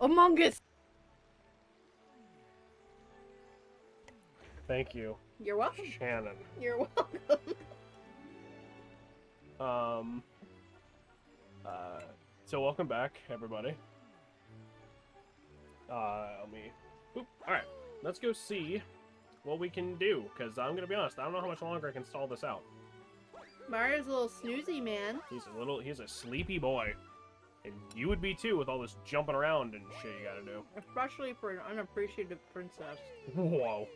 Among Us. Thank you. You're welcome. Shannon. You're welcome. So welcome back, everybody. Let me... Oop. Alright, let's go see what we can do, because I'm gonna be honest, I don't know how much longer I can stall this out. Mario's a little snoozy, man. He's a sleepy boy. And you would be too with all this jumping around and shit you gotta do. Especially for an unappreciative princess. Whoa.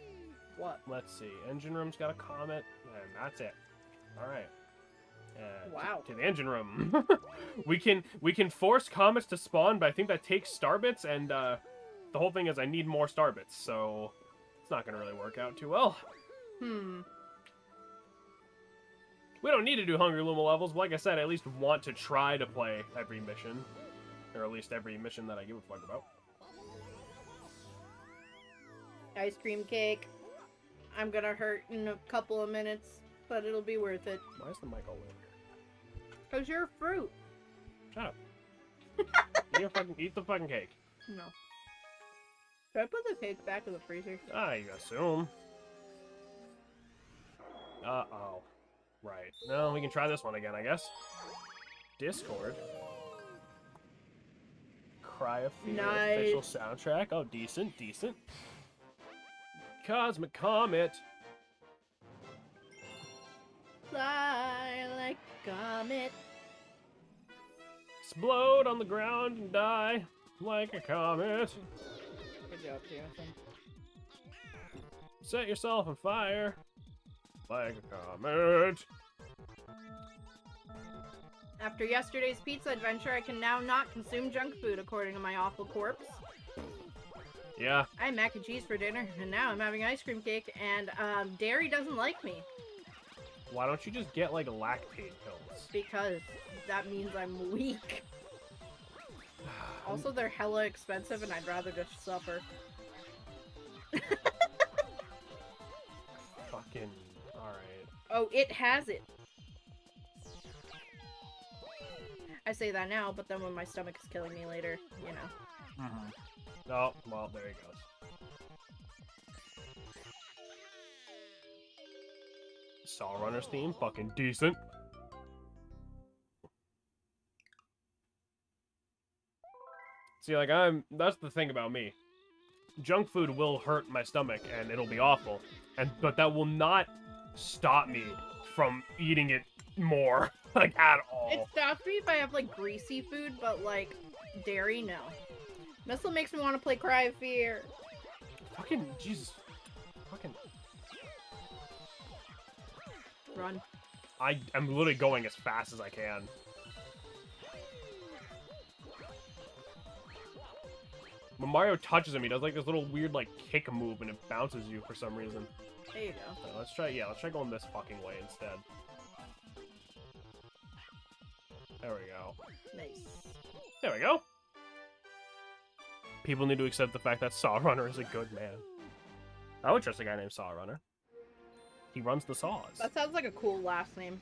What? Let's see. Engine room's got a comet, and that's it. Alright. Wow. To the engine room. we can force comets to spawn, but I think that takes star bits, and the whole thing is I need more star bits, so it's not gonna really work out too well. We don't need to do Hungry Luma levels, but like I said, I at least want to try to play every mission. Or at least every mission that I give a fuck about. Ice cream cake. I'm gonna hurt in a couple of minutes, but ittle be worth it. Why is the mic all weird? Cause you're a fruit. Shut up. Eat the fucking cake. No. Should I put the cake back in the freezer? I assume. Uh-oh. Right. No, we can try this one again, I guess. Discord. Cry of Fear Nice. official soundtrack. Oh, decent, decent. Cosmic Comet. Fly like a comet. Explode on the ground and die like a comet. Good job, Jonathan. Set yourself on fire like a comet. After yesterday's pizza adventure, I can now not consume junk food, according to my awful corpse. Yeah. I had mac and cheese for dinner, and now I'm having ice cream cake, and dairy doesn't like me. Why don't you just get, like, lactate pills? Because that means I'm weak. Also, they're hella expensive, and I'd rather just suffer. Fucking... Alright. Oh, it has it. I say that now, but then when my stomach is killing me later, you know. Oh, well, there he goes. Saw Runner's theme, fucking decent. See, like, that's the thing about me. Junk food will hurt my stomach, and it'll be awful. But that will not stop me from eating it more, like, at all. It stops me if I have, like, greasy food, but, like, dairy, no. Missile makes me want to play Cry of Fear. Fucking, Jesus. Fucking... Run. I'm literally going as fast as I can. When Mario touches him, he does like this little weird like kick move and it bounces you for some reason. There you go. So let's try going this fucking way instead. There we go. Nice. There we go. People need to accept the fact that Saw Runner is a good man. I would trust a guy named Saw Runner. He runs the saws. That sounds like a cool last name.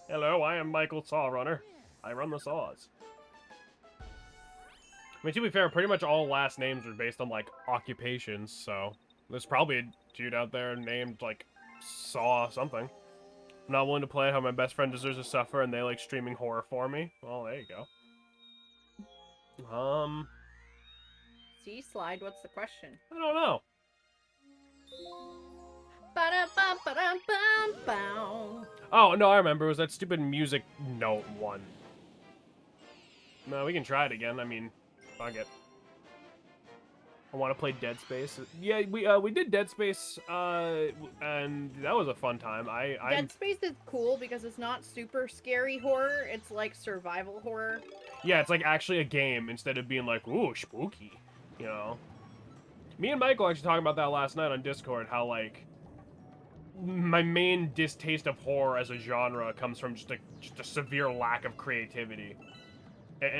Hello, I am Michael Saw Runner. I run the saws. I mean, to be fair, pretty much all last names are based on, like, occupations, so... There's probably a dude out there named, like, Saw something. I'm not willing to play how my best friend deserves to suffer and they like streaming horror for me. Well, there you go. See, Slide, what's the question? I don't know. Oh, no, I remember. It was that stupid music note one. No, we can try it again. I mean, fuck it. I want to play Dead Space. Yeah, we did Dead Space, and that was a fun time. Dead Space is cool because it's not super scary horror. It's like survival horror. Yeah, it's like actually a game instead of being like, ooh, spooky, you know? Me and Michael actually talking about that last night on Discord, how, like, my main distaste of horror as a genre comes from just a severe lack of creativity.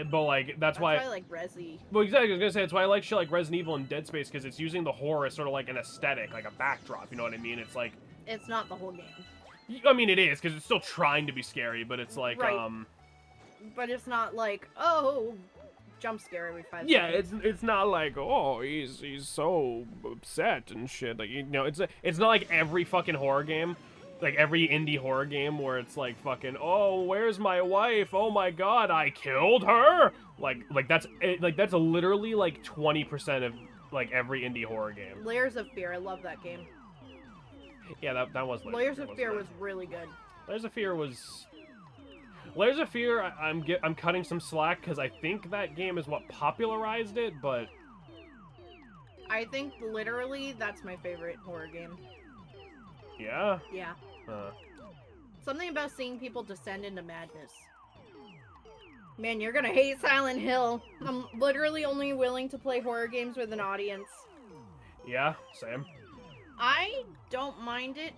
But, like, that's why I like Resi. Well, exactly, I was gonna say, that's why I like shit like Resident Evil and Dead Space, because it's using the horror as sort of like an aesthetic, like a backdrop, you know what I mean? It's like... It's not the whole game. I mean, it is, because it's still trying to be scary, but it's like, right. But it's not like, oh, jump scare every 5 Yeah, seconds. it's not like, oh, he's so upset and shit. Like, you know, it's not like every fucking horror game, like every indie horror game where it's like fucking, oh, where's my wife? Oh my god, I killed her. Like that's literally like 20% of like every indie horror game. Layers of Fear, I love that game. Yeah, that was Layers of Fear was really good. Layers of Fear was. Layers of Fear, I'm cutting some slack because I think that game is what popularized it, but I think literally that's my favorite horror game. yeah. Yeah. Something about seeing people descend into madness. Man, you're gonna hate Silent Hill. I'm literally only willing to play horror games with an audience. Yeah, same. I don't mind it.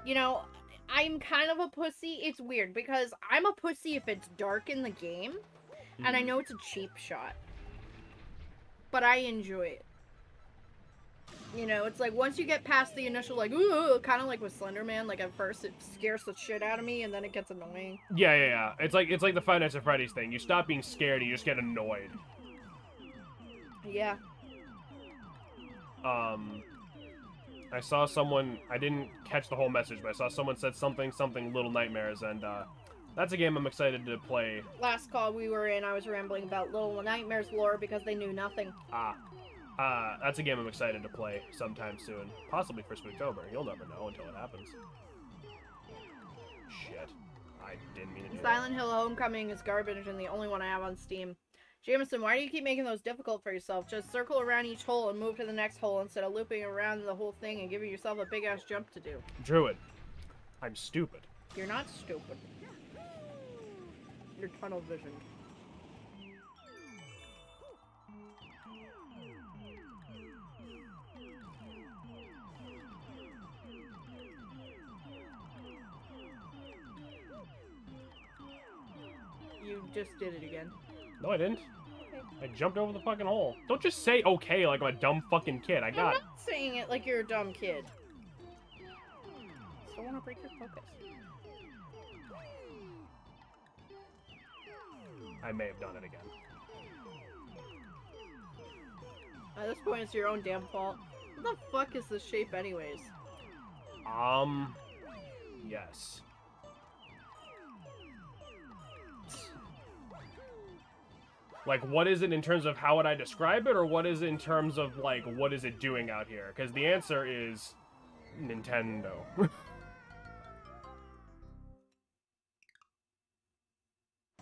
You know, I'm kind of a pussy. It's weird because I'm a pussy if it's dark in the game, and I know it's a cheap shot. But I enjoy it. You know, it's like once you get past the initial like, ooh, kind of like with Slender Man, like at first it scares the shit out of me and then it gets annoying. Yeah. It's like the Five Nights at Freddy's thing. You stop being scared and you just get annoyed. Yeah. I saw someone, I didn't catch the whole message, but I saw someone said something Little Nightmares, and that's a game I'm excited to play. Last call we were in, I was rambling about Little Nightmares lore because they knew nothing. That's a game I'm excited to play sometime soon. Possibly for Spooktober. You'll never know until it happens. Shit. I didn't mean to do that. Silent Hill Homecoming is garbage and the only one I have on Steam. Jameson, why do you keep making those difficult for yourself? Just circle around each hole and move to the next hole instead of looping around the whole thing and giving yourself a big-ass jump to do. Druid. I'm stupid. You're not stupid. You're tunnel-visioned. You just did it again. No, I didn't. Okay. I jumped over the fucking hole. Don't just say okay like I'm a dumb fucking kid. I'm not saying it like you're a dumb kid. Still want to break your focus. I may have done it again. At this point, it's your own damn fault. What the fuck is this shape anyways? Yes. Like, what is it in terms of how would I describe it, or what is it in terms of, like, what is it doing out here? Because the answer is Nintendo.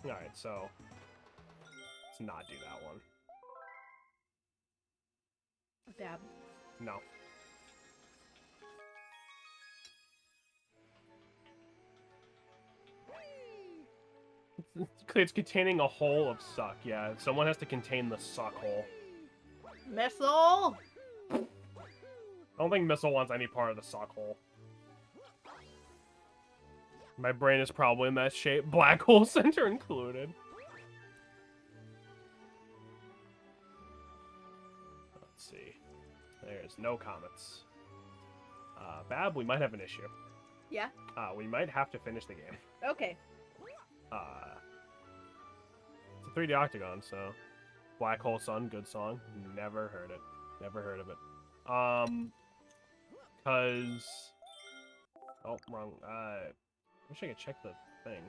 Alright, so let's not do that one. Dab. No. It's containing a hole of suck, yeah. Someone has to contain the suck hole. Missile! I don't think Missile wants any part of the suck hole. My brain is probably in that shape. Black hole center included. Let's see. There's no comments. Bab, we might have an issue. Yeah? We might have to finish the game. Okay. It's a 3D octagon, so Black Hole Sun, good song. Never heard it. Never heard of it. Cause oh, wrong. Wish I could check the thing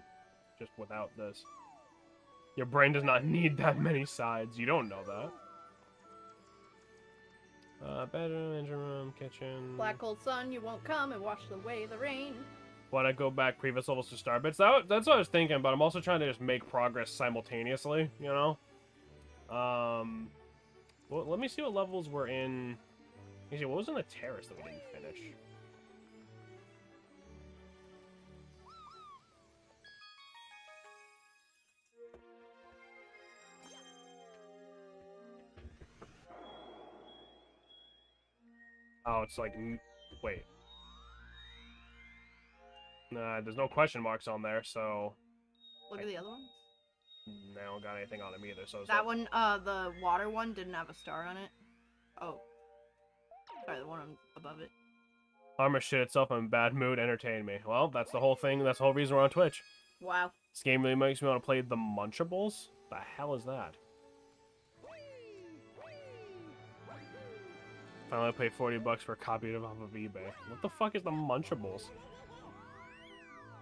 just without this. Your brain does not need that many sides. You don't know that. Bedroom, engine room, kitchen. Black Hole Sun, you won't come and wash away the rain. Want to go back previous levels to Starbits? That's what I was thinking, but I'm also trying to just make progress simultaneously, you know? Well, let me see what levels we're in. Actually, what was in the terrace that we didn't finish? Oh, it's like, wait. Nah, there's no question marks on there, so... Look at the other ones. I don't got anything on them either, so... That one, the water one didn't have a star on it. Oh. Sorry, the one above it. Armor shit itself, I'm in a bad mood, entertain me. Well, that's the whole thing, that's the whole reason we're on Twitch. Wow. This game really makes me want to play the Munchables. The hell is that? Finally paid $40 for a copy of it off of eBay. What the fuck is the Munchables?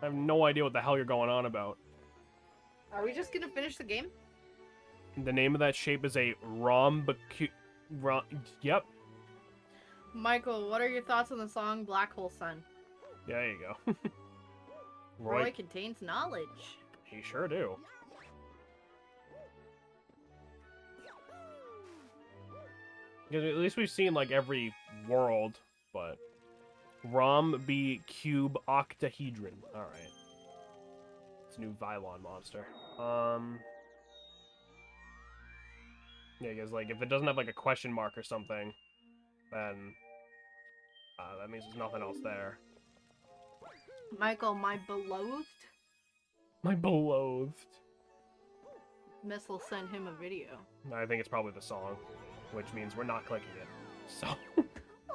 I have no idea what the hell you're going on about. Are we just gonna finish the game? The name of that shape is a Yep. Michael, what are your thoughts on the song Black Hole Sun? Yeah, there you go. Roy contains knowledge. He sure do. Because at least we've seen like every world, but Rhomb cube octahedron. All right, it's a new Vylon monster. Yeah, because like if it doesn't have like a question mark or something, then that means there's nothing else there. Michael, my beloved. My beloved. Missile sent him a video. I think it's probably the song, which means we're not clicking it. So.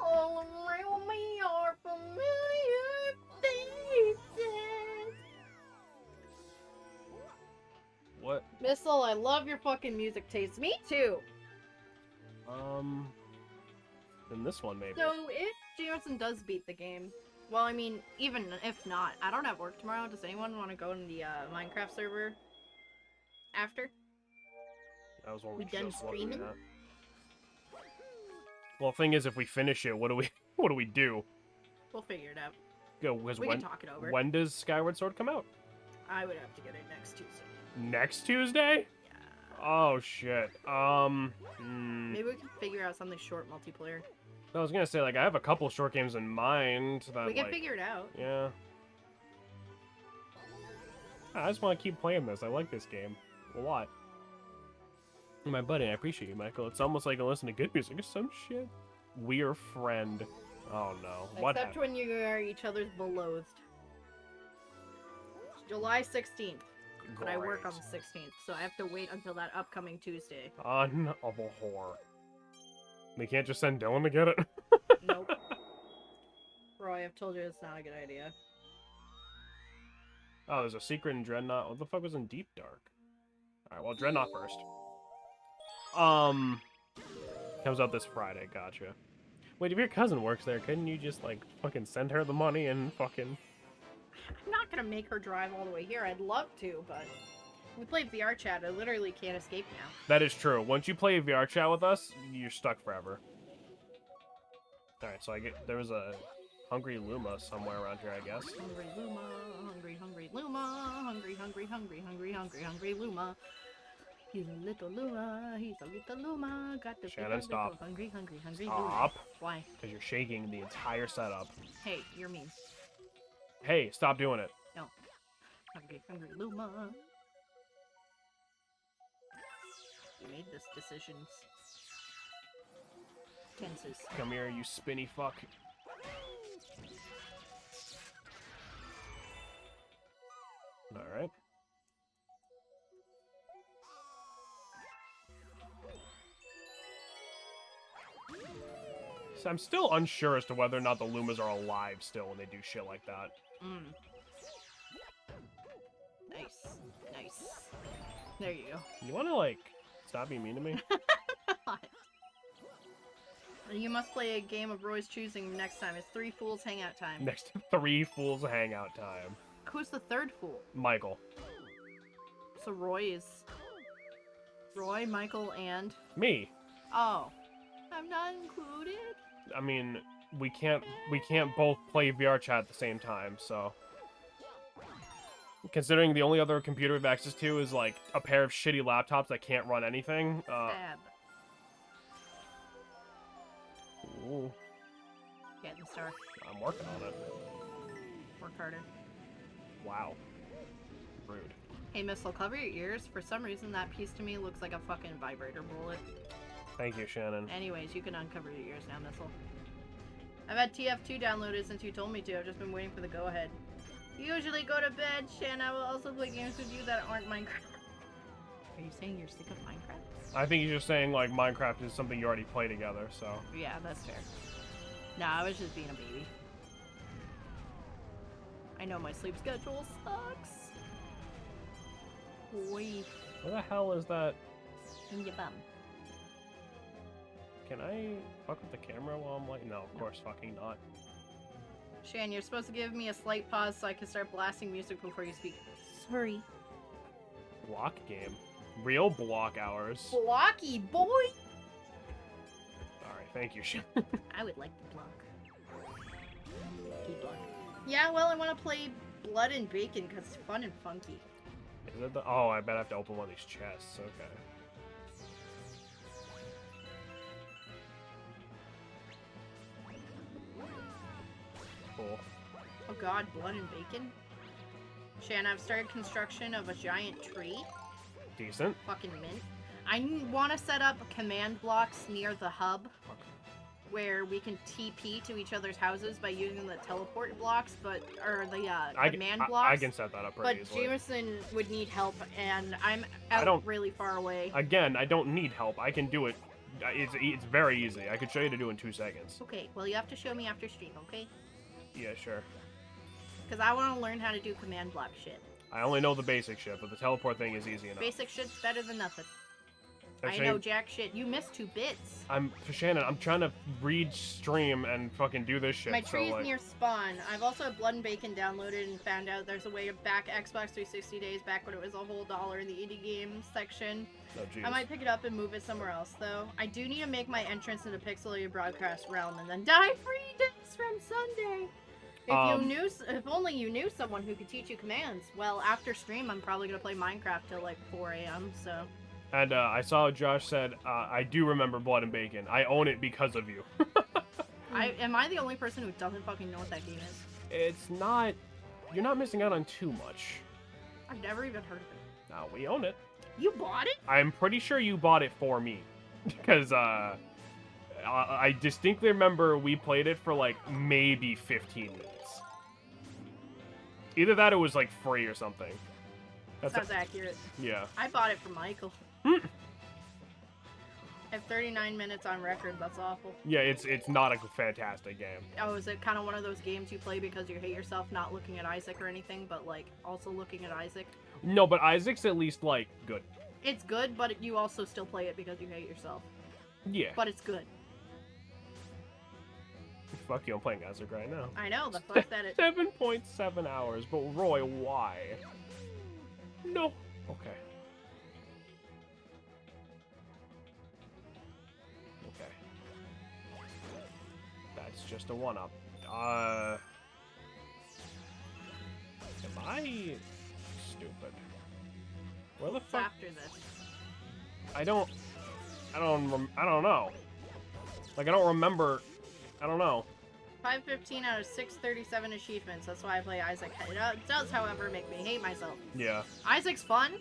All around me are familiar faces. What? Missile, I love your fucking music taste. Me too. Then this one maybe. So if Jameson does beat the game, well, I mean, even if not, I don't have work tomorrow. Does anyone want to go in the Minecraft server after? That was what We we done just looking streaming? at. Well, the thing is, if we finish it, what do we do? We'll figure it out. Go. Because We can talk it over. when does Skyward Sword come out? I would have to get it next Tuesday. Next Tuesday? Yeah. Oh shit. Maybe we can figure out something short multiplayer. I was gonna say like I have a couple short games in mind that We can like, figure it out. Yeah. I just want to keep playing this. I like this game a lot. My buddy, I appreciate you, Michael. It's almost like I listen to good music or some shit. We're friend. Oh no. What Except happened? when you are each other's beloathed. July 16th. But I work on the 16th, so I have to wait until that upcoming Tuesday. Son of a whore. They can't just send Dylan to get it? Nope. Roy, I've told you it's not a good idea. Oh, there's a secret in Dreadnought. What the fuck was in Deep Dark? Alright, well, Dreadnought first. Comes out this Friday, gotcha. Wait, if your cousin works there, couldn't you just, like, fucking send her the money and fucking... I'm not gonna make her drive all the way here. I'd love to, but we played VR chat. I literally can't escape now. That is true. Once you play VR chat with us, you're stuck forever. Alright, so there was a Hungry Luma somewhere around here, I guess. Hungry Luma, hungry, hungry Luma, hungry, hungry, hungry, hungry, hungry, hungry Luma. He's a little Luma, he's a little Luma, got the Shannon, little, stop. Hungry, hungry, hungry Luma. Stop. Why? Because you're shaking the entire setup. Hey, you're mean. Hey, stop doing it. No. Hungry, hungry Luma. You made this decision. Tenses. Come here, you spinny fuck. Alright. So I'm still unsure as to whether or not the Lumas are alive still when they do shit like that. Nice. Nice. There you go. You wanna, like, stop being mean to me? You must play a game of Roy's choosing next time. It's 3 Fools Hangout time. Next 3 Fools hangout time. Who's the third fool? Michael. So Roy is... Roy, Michael, and... Me. Oh. I'm not included? I mean, we can't both play VR chat at the same time, so... Considering the only other computer we have access to is, like, a pair of shitty laptops that can't run anything, Fab. Ooh, Getting the star. I'm working on it. Work harder. Wow. Rude. Hey, Missile, cover your ears. For some reason, that piece to me looks like a fucking vibrator bullet. Thank you, Shannon. Anyways, you can uncover your ears now, Missile. I've had TF2 downloaded since you told me to. I've just been waiting for the go-ahead. Usually go to bed, Shan. I will also play games with you that aren't Minecraft. Are you saying you're sick of Minecraft? I think he's just saying, like, Minecraft is something you already play together, so... Yeah, that's fair. Nah, I was just being a baby. I know my sleep schedule sucks. Boy. Where the hell is that? In your bum. Can I fuck with the camera while I'm like? No, of course fucking not. Shan, you're supposed to give me a slight pause so I can start blasting music before you speak. Sorry. Block game. Real block hours. Blocky, boy! Alright, thank you, Shan. I would like the block. Block. Yeah, well, I want to play Blood and Bacon because it's fun and funky. Is it the... Oh, I bet I have to open one of these chests. Okay. Cool. Oh god, Blood and Bacon? Shan, I've started construction of a giant tree. Decent. Fucking mint. I want to set up command blocks near the hub where we can TP to each other's houses by using the teleport blocks, or the command blocks. I can set that up pretty easily. But Jameson would need help, and I'm out really far away. Again, I don't need help. I can do it. It's very easy. I could show you to do in 2 seconds. Okay, well, you have to show me after stream, okay? Yeah, sure. Because I want to learn how to do command block shit. I only know the basic shit, but the teleport thing is easy enough. Basic shit's better than nothing. Actually, I know jack shit. You missed 2 bits. Shannon, I'm trying to read stream and fucking do this shit. My tree is near spawn. I've also had Blood and Bacon downloaded and found out there's a way of back Xbox 360 days back when it was a whole $1 in the indie game section. Oh, jeez. I might pick it up and move it somewhere else, though. I do need to make my entrance into Pixelated Broadcast Realm and then die 3 days from Sunday. If only you knew someone who could teach you commands. Well, after stream, I'm probably gonna play Minecraft till like 4 a.m. So. And I saw Josh said, I do remember Blood and Bacon. I own it because of you. Am I the only person who doesn't fucking know what that game is? It's not. You're not missing out on too much. I've never even heard of it. No, we own it. You bought it? I'm pretty sure you bought it for me, because I distinctly remember we played it for like maybe 15 minutes. Either that or it was like free or something. Sounds accurate. Yeah. I bought it for Michael. I have 39 minutes on record. That's awful. Yeah, it's not a fantastic game. Oh, is it kind of one of those games you play because you hate yourself not looking at Isaac or anything, but like also looking at Isaac? No, but Isaac's at least like good. It's good, but you also still play it because you hate yourself. Yeah. But it's good. Fuck you, I'm playing Isaac right now. I know, the fuck that it. 7.7 hours, but Roy, why? No. Okay. Okay. That's just a 1-up. Am I stupid? Where the fuck? After this. I don't know. Like, I don't remember. I don't know. 515 out of 637 achievements. That's why I play Isaac. It does, however, make me hate myself. Yeah. Isaac's fun.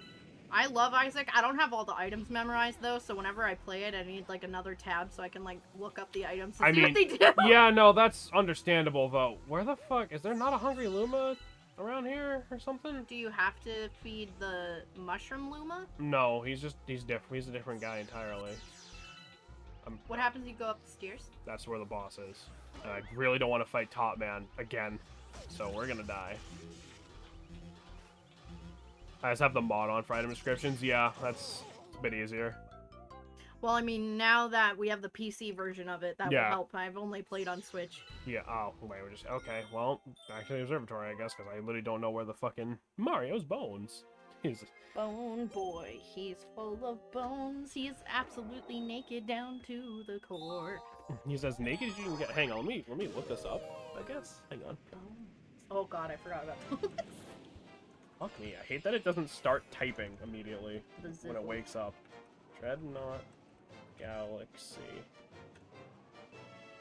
I love Isaac. I don't have all the items memorized, though, so whenever I play it, I need, like, another tab so I can, like, look up the items and see what they do. Yeah, no, that's understandable, though. Where the fuck? Is there not a Hungry Luma around here or something? Do you have to feed the Mushroom Luma? No, he's different. He's a different guy entirely. What happens if you go up the stairs? That's where the boss is. And I really don't want to fight Top Man again, so we're gonna die. I just have the mod on for item descriptions. Yeah, that's a bit easier. Well, I mean, now that we have the PC version of it, that will help. I've only played on Switch. Yeah, oh, wait, we're just... Okay, well, back to the observatory, I guess, because I literally don't know where the fucking Mario's bones is. Bone boy, he's full of bones. He is absolutely naked down to the core. He's as naked as you can get. Hang on, let me look this up, I guess. Hang on. Oh god, I forgot about this. Fuck me, I hate that it doesn't start typing immediately when it wakes up. Dreadnought Galaxy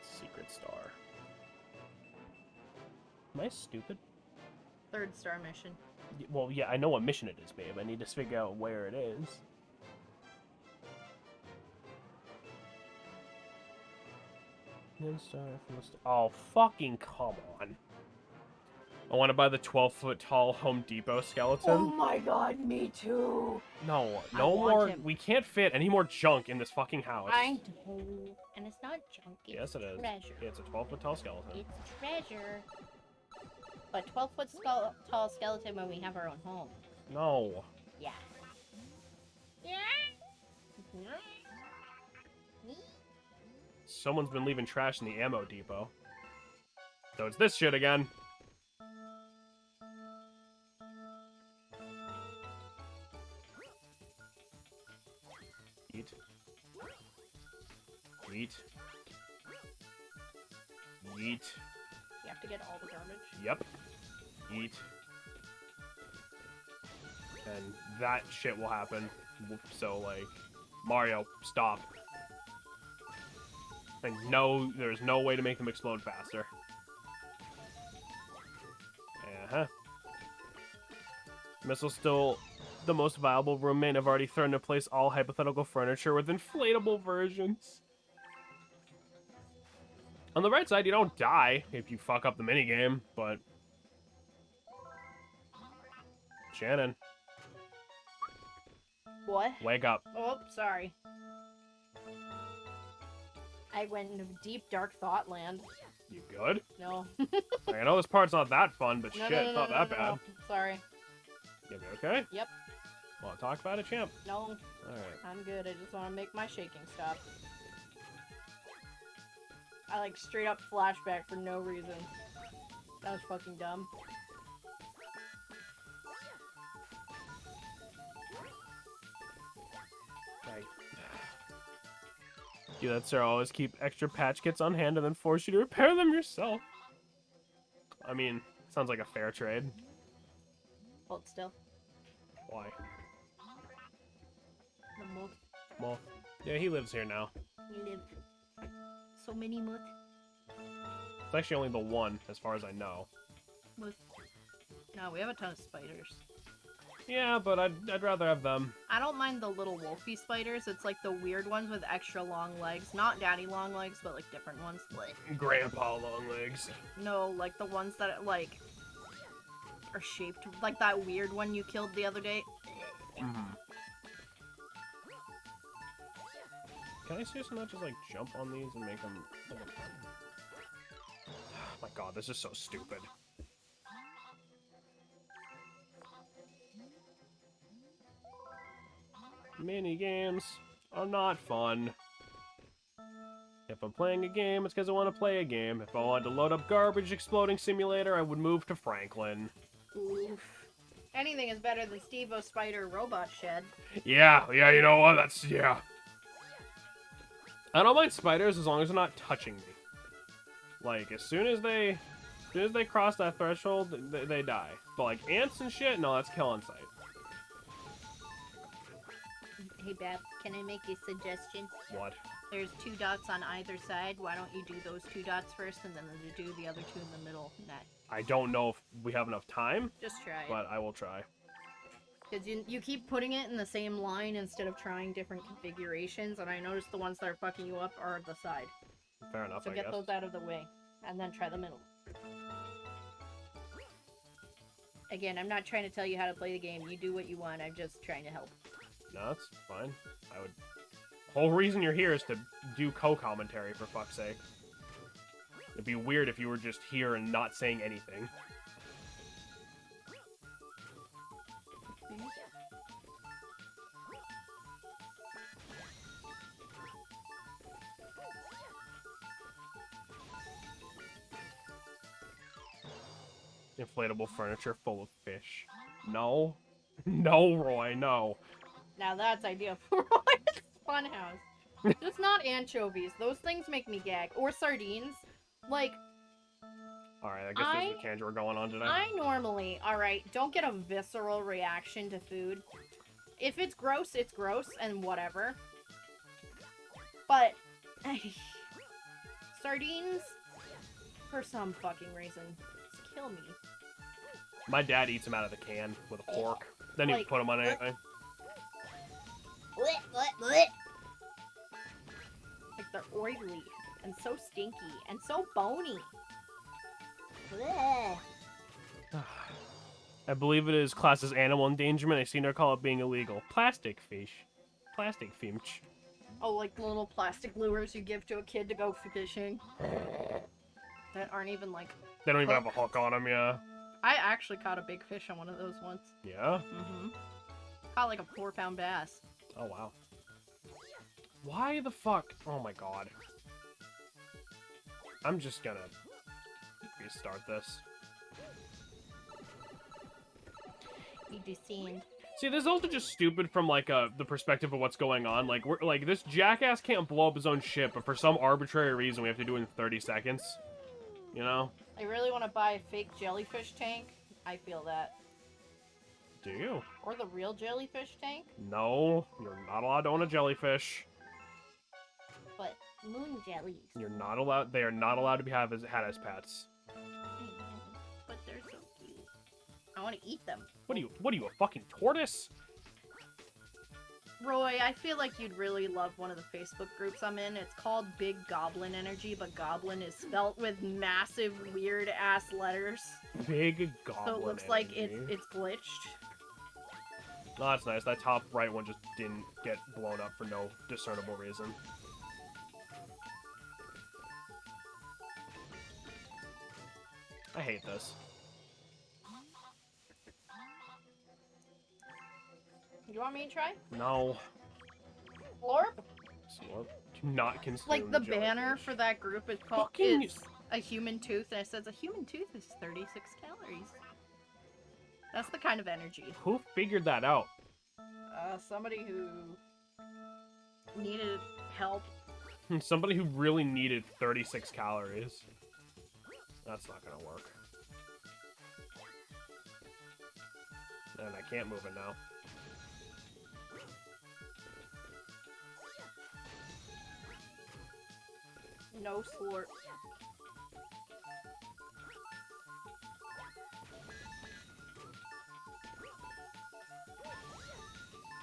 Secret Star. Am I stupid? 3rd star mission. Well, yeah, I know what mission it is, babe. I need to figure out where it is. Oh, fucking come on. I want to buy the 12-foot tall Home Depot skeleton. Oh my god, me too. No more. Him. We can't fit any more junk in this fucking house. I know. And it's not junk. It's yes, it is. Treasure. Yeah, it's a 12-foot tall skeleton. It's treasure. But 12-foot tall skeleton when we have our own home. No. Yeah. Someone's been leaving trash in the ammo depot. So it's this shit again. Eat. Eat. Eat. You have to get all the garbage. Yep. Eat. And that shit will happen. So, like, Mario, stop. And no, there's no way to make them explode faster. Uh-huh. Missile's still the most viable roommate. I've already threatened to place all hypothetical furniture with inflatable versions. On the right side, you don't die if you fuck up the minigame, but... Shannon. What? Wake up. Oh, sorry. I went into deep, dark thought land. You good? No. Like, I know this part's not that fun, but No, shit, no, it's no, not no, that no, bad. no. Sorry. You okay? Yep. Want to talk about it, champ? No. Alright. I'm good. I just want to make my shaking stop. I like straight up flashback for no reason. That was fucking dumb. Do that, sir. Always keep extra patch kits on hand and then force you to repair them yourself. I mean, sounds like a fair trade. Hold still. Why? The moth. Well, yeah, he lives here now. We live. So many moth. It's actually only the one, as far as I know. Moth. No, we have a ton of spiders. Yeah, but I'd rather have them. I don't mind the little wolfy spiders. It's like the weird ones with extra long legs. Not daddy long legs, but like different ones. Like, Grandpa long legs. no, like the ones that like are shaped like that weird one you killed the other day. Mm-hmm. Can I seriously not just like jump on these and make them? Oh my god, this is so stupid. Mini games are not fun. If I'm playing a game, it's because I want to play a game. If I wanted to load up Garbage Exploding Simulator, I would move to Franklin. Oof. Anything is better than Steve-O's spider robot shed. Yeah, you know what? Yeah. I don't mind spiders as long as they're not touching me. Like, as soon as they cross that threshold, they die. But like ants and shit, no, that's kill on sight. Hey, Bab, can I make a suggestion? What? There's 2 dots on either side. Why don't you do those 2 dots first and then do the other 2 in the middle net? I don't know if we have enough time, Just try it. but I will try. Because you keep putting it in the same line instead of trying different configurations, and I noticed the ones that are fucking you up are the side. Fair enough, So I get guess. those out of the way, and then try the middle. Again, I'm not trying to tell you how to play the game. You do what you want. I'm just trying to help. No, that's fine. I would... The whole reason you're here is to do co-commentary, for fuck's sake. It'd be weird if you were just here and not saying anything. Inflatable furniture full of fish. No. No, Roy, no. Now that's idea for Roy's Funhouse. Just not anchovies. Those things make me gag. Or sardines. Like, Alright, I guess there's a tangent we're going on today. I normally, alright, don't get a visceral reaction to food. If it's gross, and whatever. But, sardines, for some fucking reason, just kill me. My dad eats them out of the can with a fork. Then he Like, put them on anything. Like, they're oily, and so stinky, and so bony. Blech. I believe it is classed as animal endangerment. I seen her call it being illegal. Plastic fish. Plastic finch. Oh, like the little plastic lures you give to a kid to go fishing. That aren't even like... They don't even have a hook on them, yeah. I actually caught a big fish on one of those once. Yeah? Mm-hmm. Caught like a 4-pound bass. Oh, wow. Why the fuck? Oh my god. I'm just gonna restart this. You descend. See, this is also just stupid from, like, the perspective of what's going on. Like, we're, like, this jackass can't blow up his own ship, but for some arbitrary reason, we have to do it in 30 seconds. You know? I really want to buy a fake jellyfish tank. I feel that. Do you? Or the real jellyfish tank. No, you're not allowed to own a jellyfish. But moon jellies. You're not allowed. They are not allowed to be had as pets. But they're so cute. I want to eat them. What are you, a fucking tortoise? Roy, I feel like you'd really love one of the Facebook groups I'm in. It's called Big Goblin Energy, but Goblin is spelt with massive, weird-ass letters. Big goblin. So it looks like energy. it's glitched. No, that's nice. That top right one just didn't get blown up for no discernible reason. I hate this. You want me to try? No. Florp? Slurp. Do not consume Like the jellyfish. banner for that group is called Fucking- is a human tooth, and it says a human tooth is 36 calories. That's the kind of energy. Who figured that out? Somebody who needed help. Somebody who really needed 36 calories. That's not gonna work. And I can't move it now. No slurp.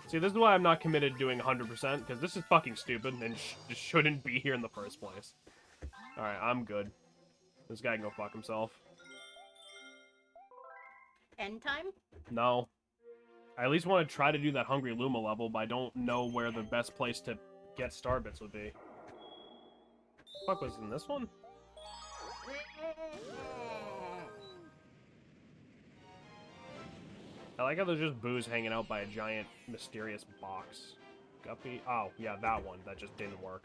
See, this is why I'm not committed to doing 100%, because this is fucking stupid and just shouldn't be here in the first place. Alright, I'm good. This guy can go fuck himself. End time? No. I at least want to try to do that Hungry Luma level, but I don't know where the best place to get star bits would be. Fuck, was it in this one? I like how there's just booze hanging out by a giant, mysterious box. Guppy? Oh, yeah, that one. That just didn't work.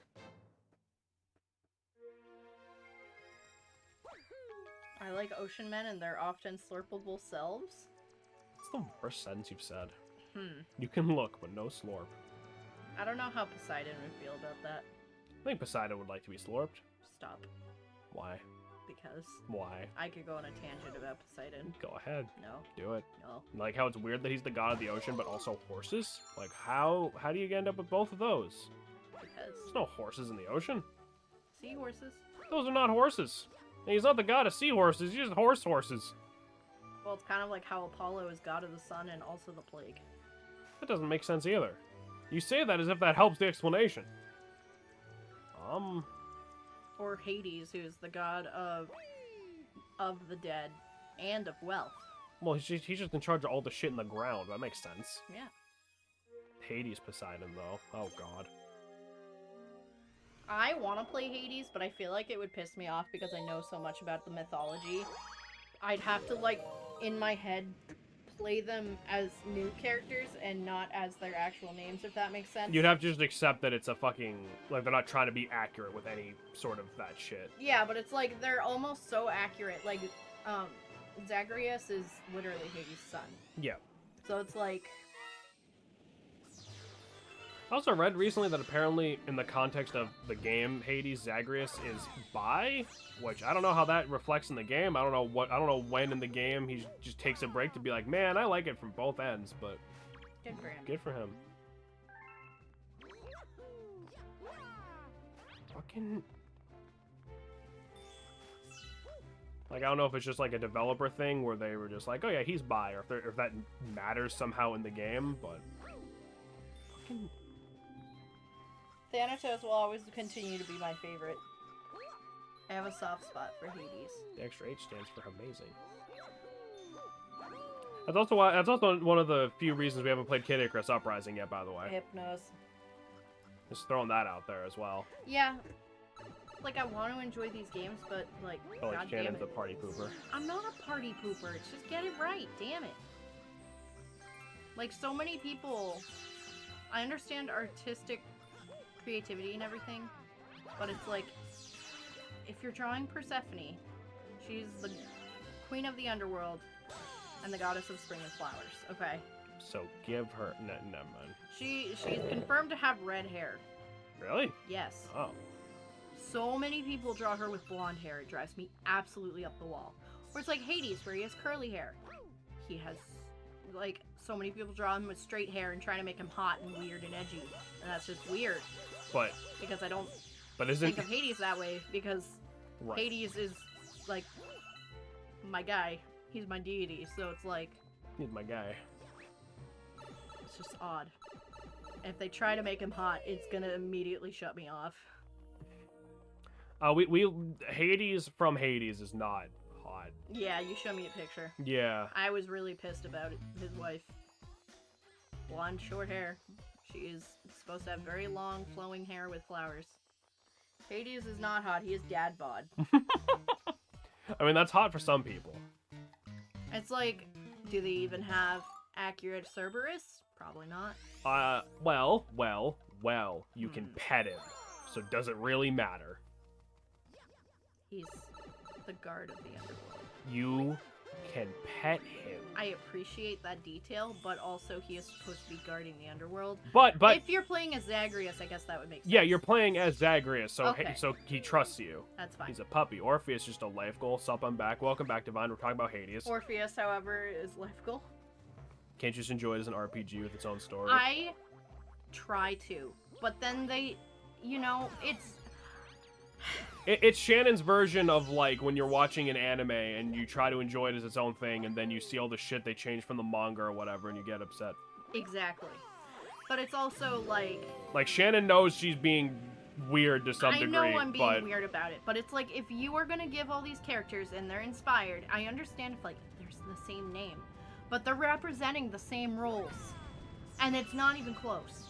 I like ocean men and their often slurpable selves. That's the worst sentence you've said. Hmm. You can look, but no slurp. I don't know how Poseidon would feel about that. I think Poseidon would like to be slurped. Stop. Why? Because Why? I could go on a tangent about Poseidon. Go ahead. No. Do it. No. Like how it's weird that he's the god of the ocean, but also horses? Like, how do you end up with both of those? Because There's no horses in the ocean. seahorses. Those are not horses. And he's not the god of seahorses, he's just horses. Well, it's kind of like how Apollo is god of the sun and also the plague. That doesn't make sense either. You say that as if that helps the explanation. Or Hades, who is the god of the dead and of wealth. Well, he's just in charge of all the shit in the ground. That makes sense. Yeah. Hades Poseidon, though. Oh, God. I want to play Hades, but I feel like it would piss me off because I know so much about the mythology. I'd have to, like, in my head, play them as new characters and not as their actual names, if that makes sense. You'd have to just accept that it's a fucking... Like, they're not trying to be accurate with any sort of that shit. Yeah, but it's like, they're almost so accurate. Like, Zagreus is literally Hades' son. Yeah. So it's like... I also read recently that apparently, in the context of the game, Hades Zagreus is bi, which I don't know how that reflects in the game. I don't know when in the game he just takes a break to be like, man, I like it from both ends, but Good for him. good for him. Fucking... Like, I don't know if it's just like a developer thing where they were just like, oh yeah, he's bi, or if that matters somehow in the game, but... Fucking... Thanatos will always continue to be my favorite. I have a soft spot for Hades. The extra H stands for amazing. That's also one of the few reasons we haven't played Kid Icarus Uprising yet, by the way. Hypnos. Just throwing that out there as well. Yeah. Like, I want to enjoy these games, but, like, Oh, like god damn Shannon's it. the party pooper. I'm not a party pooper. It's just get it right. Damn it. Like, so many people... I understand artistic creativity and everything, but it's like, if you're drawing Persephone, she's the queen of the underworld and the goddess of spring and flowers, okay? So give her... never mind. She's confirmed to have red hair. Really? Yes. Oh. So many people draw her with blonde hair, it drives me absolutely up the wall. Or it's like Hades, where he has curly hair. He has, like, so many people draw him with straight hair and trying to make him hot and weird and edgy. And that's just weird. But... because I don't isn't... think of Hades that way, because right. Hades is, like, my guy. He's my deity, so it's like... he's my guy. It's just odd. If they try to make him hot, it's gonna immediately shut me off. Hades from Hades is not hot. Yeah, you show me a picture. Yeah. I was really pissed about it. His wife. Blonde, short hair. She is supposed to have very long, flowing hair with flowers. Hades is not hot. He is dad bod. I mean, that's hot for some people. It's like, do they even have accurate Cerberus? Probably not. Well, you can pet him. So does it really matter? He's the guard of the underworld. You can pet him. I appreciate that detail, but also he is supposed to be guarding the underworld. But if you're playing as Zagreus, I guess that would make sense. Yeah, you're playing as Zagreus, so okay. so he trusts you. That's fine. He's a puppy. Orpheus is just a life goal. Sup, I'm back. Welcome back, Divine. We're talking about Hades. Orpheus, however, is life goal. Can't you just enjoy it as an RPG with its own story? I try to, but then they, you know, It's Shannon's version of, like, when you're watching an anime and you try to enjoy it as its own thing, and then you see all the shit they changed from the manga or whatever, and you get upset. Exactly. But it's also, like... Like, Shannon knows she's being weird to some degree, I know I'm being weird about it, but it's like, if you are gonna give all these characters and they're inspired, I understand if, like, there's the same name, but they're representing the same roles, and it's not even close.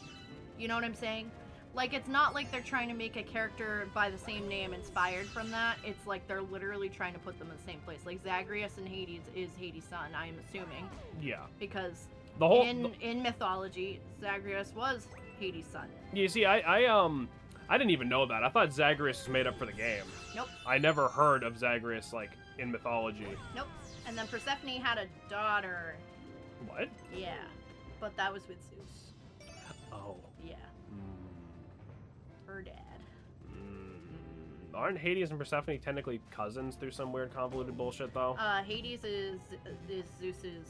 You know what I'm saying? Like, it's not like they're trying to make a character by the same name inspired from that. It's like they're literally trying to put them in the same place. Like, Zagreus and Hades is Hades' son, I'm assuming. Yeah. Because the whole in mythology, Zagreus was Hades' son. You see, I didn't even know that. I thought Zagreus was made up for the game. Nope. I never heard of Zagreus, like, in mythology. Nope. And then Persephone had a daughter. What? Yeah. But that was with Zeus. Oh. Yeah. Her dad. Aren't Hades and Persephone technically cousins through some weird convoluted bullshit, though? Hades is Zeus's,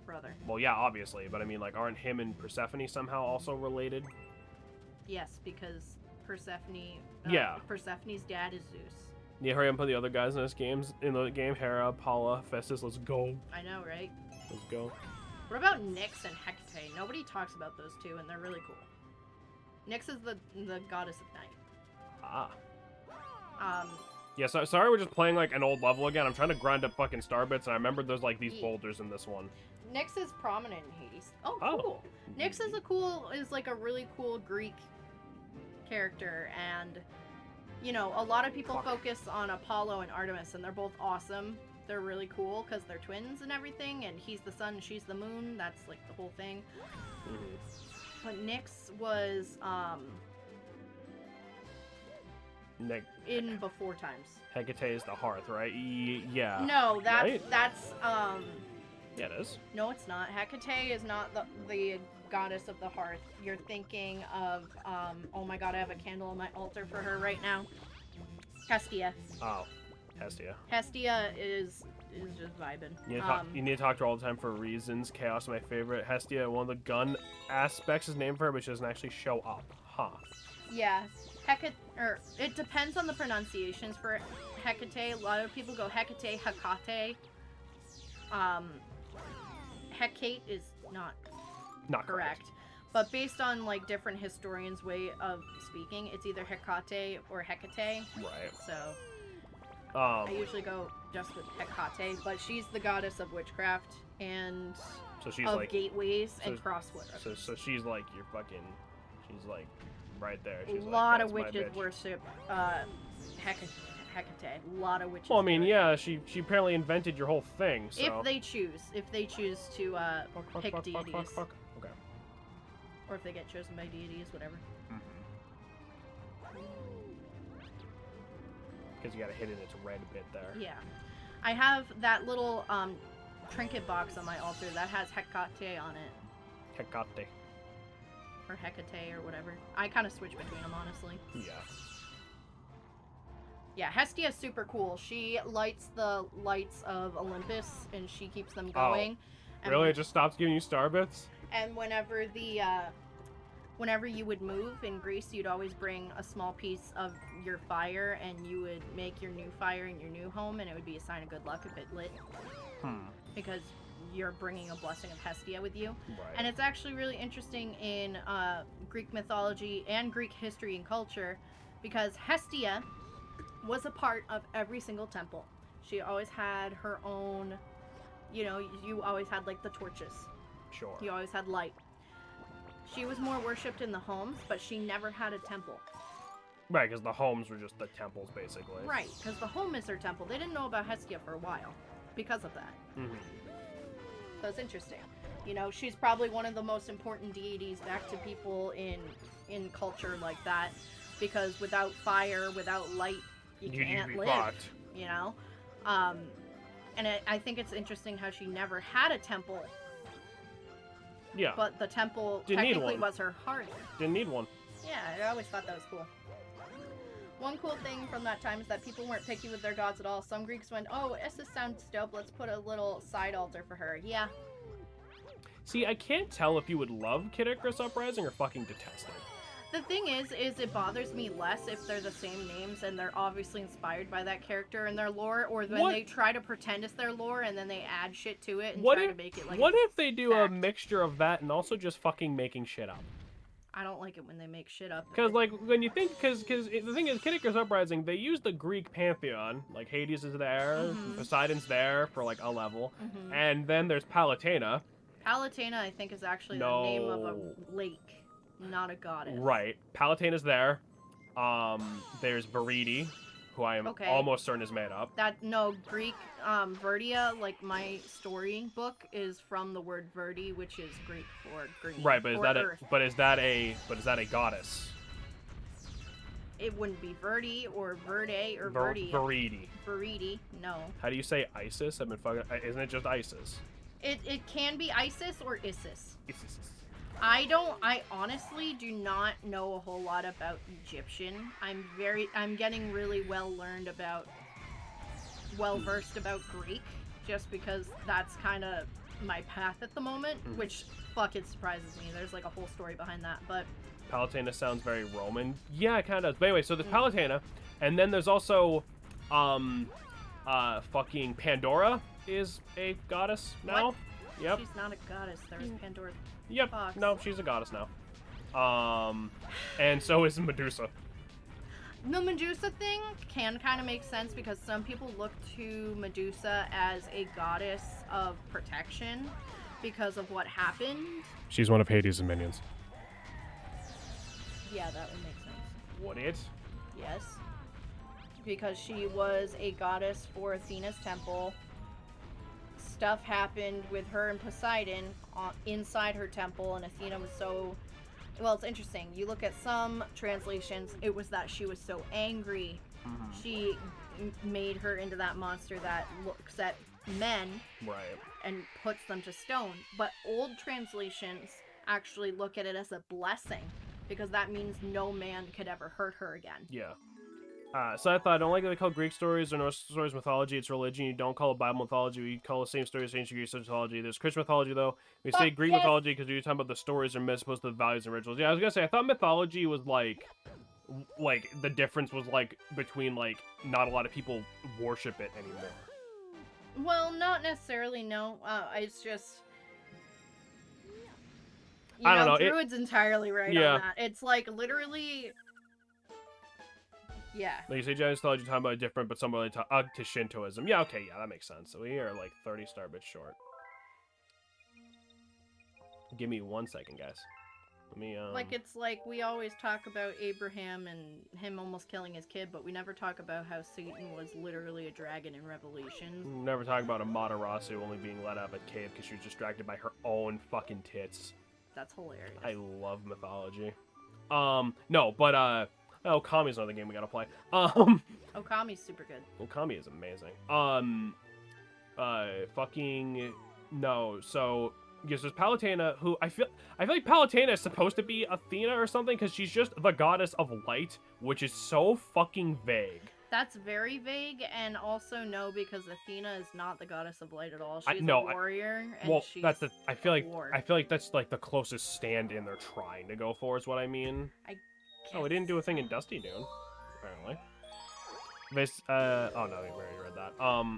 brother. Well, yeah, obviously, but I mean, like, aren't him and Persephone somehow also related? Yes, because Persephone... yeah. Persephone's dad is Zeus. Yeah, hurry up and put the other guys in the game. Hera, Paula, Festus, let's go. I know, right? Let's go. What about Nyx and Hecate? Nobody talks about those two, and they're really cool. Nyx is the goddess of night. Ah. Yeah, so sorry we're just playing, like, an old level again. I'm trying to grind up fucking star bits, and I remember there's, like, these boulders in this one. Nyx is prominent in Hades. Oh, cool. Nyx is like a really cool Greek character, and, you know, a lot of people focus on Apollo and Artemis, and they're both awesome. They're really cool because they're twins and everything, and he's the sun, she's the moon. That's, like, the whole thing. But Nyx was, in before times. Hecate is the hearth, right? Yeah. No, that's, right? that's, Yeah, it is. No, it's not. Hecate is not the goddess of the hearth. You're thinking of, oh my god, I have a candle on my altar for her right now. Hestia. Oh, Hestia. Hestia is just vibing. You need to talk to her all the time for reasons. Chaos is my favorite. Hestia, one of the gun aspects is named for her, but she doesn't actually show up. Huh. Yeah. Hecate, or it depends on the pronunciations for Hecate. A lot of people go Hecate, Hecate. Hecate is not correct. But based on, like, different historians' way of speaking, it's either Hecate or Hecate. Right. So I usually go just with Hecate, but she's the goddess of witchcraft and so she's of like, and crossword. So she's like your fucking, she's like right there. She's a lot of witches worship Hecate. A lot of witches. Well, I mean, yeah, she apparently invented your whole thing. So if they choose to pick deities. Okay. Or if they get chosen by deities, whatever. Because you gotta hit in its red bit there. Yeah. I have that little trinket box on my altar that has Hecate on it. Hecate. Or Hecate or whatever. I kind of switch between them, honestly. Yeah. Yeah, Hestia's super cool. She lights the lights of Olympus, and she keeps them going. Oh, really? It just stops giving you star bits? And whenever whenever you would move in Greece, you'd always bring a small piece of your fire, and you would make your new fire in your new home, and it would be a sign of good luck if it lit. Because you're bringing a blessing of Hestia with you. Right. And it's actually really interesting in Greek mythology and Greek history and culture, because Hestia was a part of every single temple. She always had her own, you always had like the torches. Sure. You always had light. She was more worshipped in the homes, but she never had a temple. Right, because the homes were just the temples, basically. Right, because the home is her temple. They didn't know about Hestia for a while because of that. So it's interesting. She's probably one of the most important deities back to people in culture like that, because without fire, without light, you can't live. Fucked. And I think it's interesting how she never had a temple. Yeah. But the temple Didn't need technically one. was her heart. Didn't need one. Yeah, I always thought that was cool. One cool thing from that time is that people weren't picky with their gods at all. Some Greeks went, oh, Essus sounds dope, let's put a little side altar for her. Yeah. See, I can't tell if you would love Kid Icarus Uprising or fucking detest it. The thing is it bothers me less if they're the same names and they're obviously inspired by that character in their lore, or when they try to pretend it's their lore and then they add shit to it and try to make it like What if they do a fact. mixture of that and also just fucking making shit up? I don't like it when they make shit up. Because, like, when you think... Because the thing is, Kid Icarus Uprising, they use the Greek pantheon. Like, Hades is there, Poseidon's there for, like, a level. And then there's Palutena. Palutena, I think, is actually the name of a lake, not a goddess. Right. Palutena's there. There's Veridi, who I am almost certain is made up. Greek, Verdia, like my story book, is from the word Verdi, which is Greek for green. Right, but is that a goddess? It wouldn't be Verdi or Verde or Verdi. Veridi. Veridi, no. How do you say Isis? I've been fucking... Isn't it just Isis? It can be Isis or Isis. Isis. I honestly do not know a whole lot about Egyptian. I'm getting really well versed about Greek, just because that's kind of my path at the moment, which fucking surprises me. There's like a whole story behind that, but Palutena sounds very Roman. Yeah, it kind of does. But anyway, so there's Palutena, and then there's also fucking Pandora is a goddess now. What? Yep. She's not a goddess. There's Pandora. Yep. Fox. No, she's a goddess now. And so is Medusa. The Medusa thing can kind of make sense because some people look to Medusa as a goddess of protection because of what happened. She's one of Hades' minions. Yeah, that would make sense. Would it? Yes. Because she was a goddess for Athena's temple. Stuff happened with her and Poseidon inside her temple, and Athena was so... Well, it's interesting. You look at some translations, it was that she was so angry. She made her into that monster that looks at men and puts them to stone. But old translations actually look at it as a blessing, because that means no man could ever hurt her again. Yeah. So I thought, I don't like that they call Greek stories or Norse stories mythology. It's religion. You don't call it Bible mythology. We call the same stories ancient Greek mythology. There's Christian mythology, though. We say Greek mythology because you're talking about the stories or myths opposed to the values and rituals. Yeah, I was gonna say, I thought mythology was like the difference was like between like not a lot of people worship it anymore. Well, not necessarily. No, it's just. I don't know. Druid's entirely right on that. It's like literally. Yeah. Like you say, Japanese mythology, talking about different, but some really to Shintoism. Yeah, okay, yeah, that makes sense. So we are like 30 star bits short. Give me 1 second, guys. Let me Like it's like we always talk about Abraham and him almost killing his kid, but we never talk about how Satan was literally a dragon in Revelations. Never talk about Amaterasu only being let out of a cave because she was distracted by her own fucking tits. That's hilarious. I love mythology. No, but Kami's another game we gotta play. Okami's super good. Kami is amazing. Fucking no. So yes, there's Palutena, who I feel like Palutena is supposed to be Athena or something because she's just the goddess of light, which is so fucking vague. That's very vague, and also no, because Athena is not the goddess of light at all. She's a warrior, and she's I feel like that's like the closest stand-in they're trying to go for, is what I mean. Oh, we didn't do a thing in Dusty Dune, apparently. This, oh no, we already read that.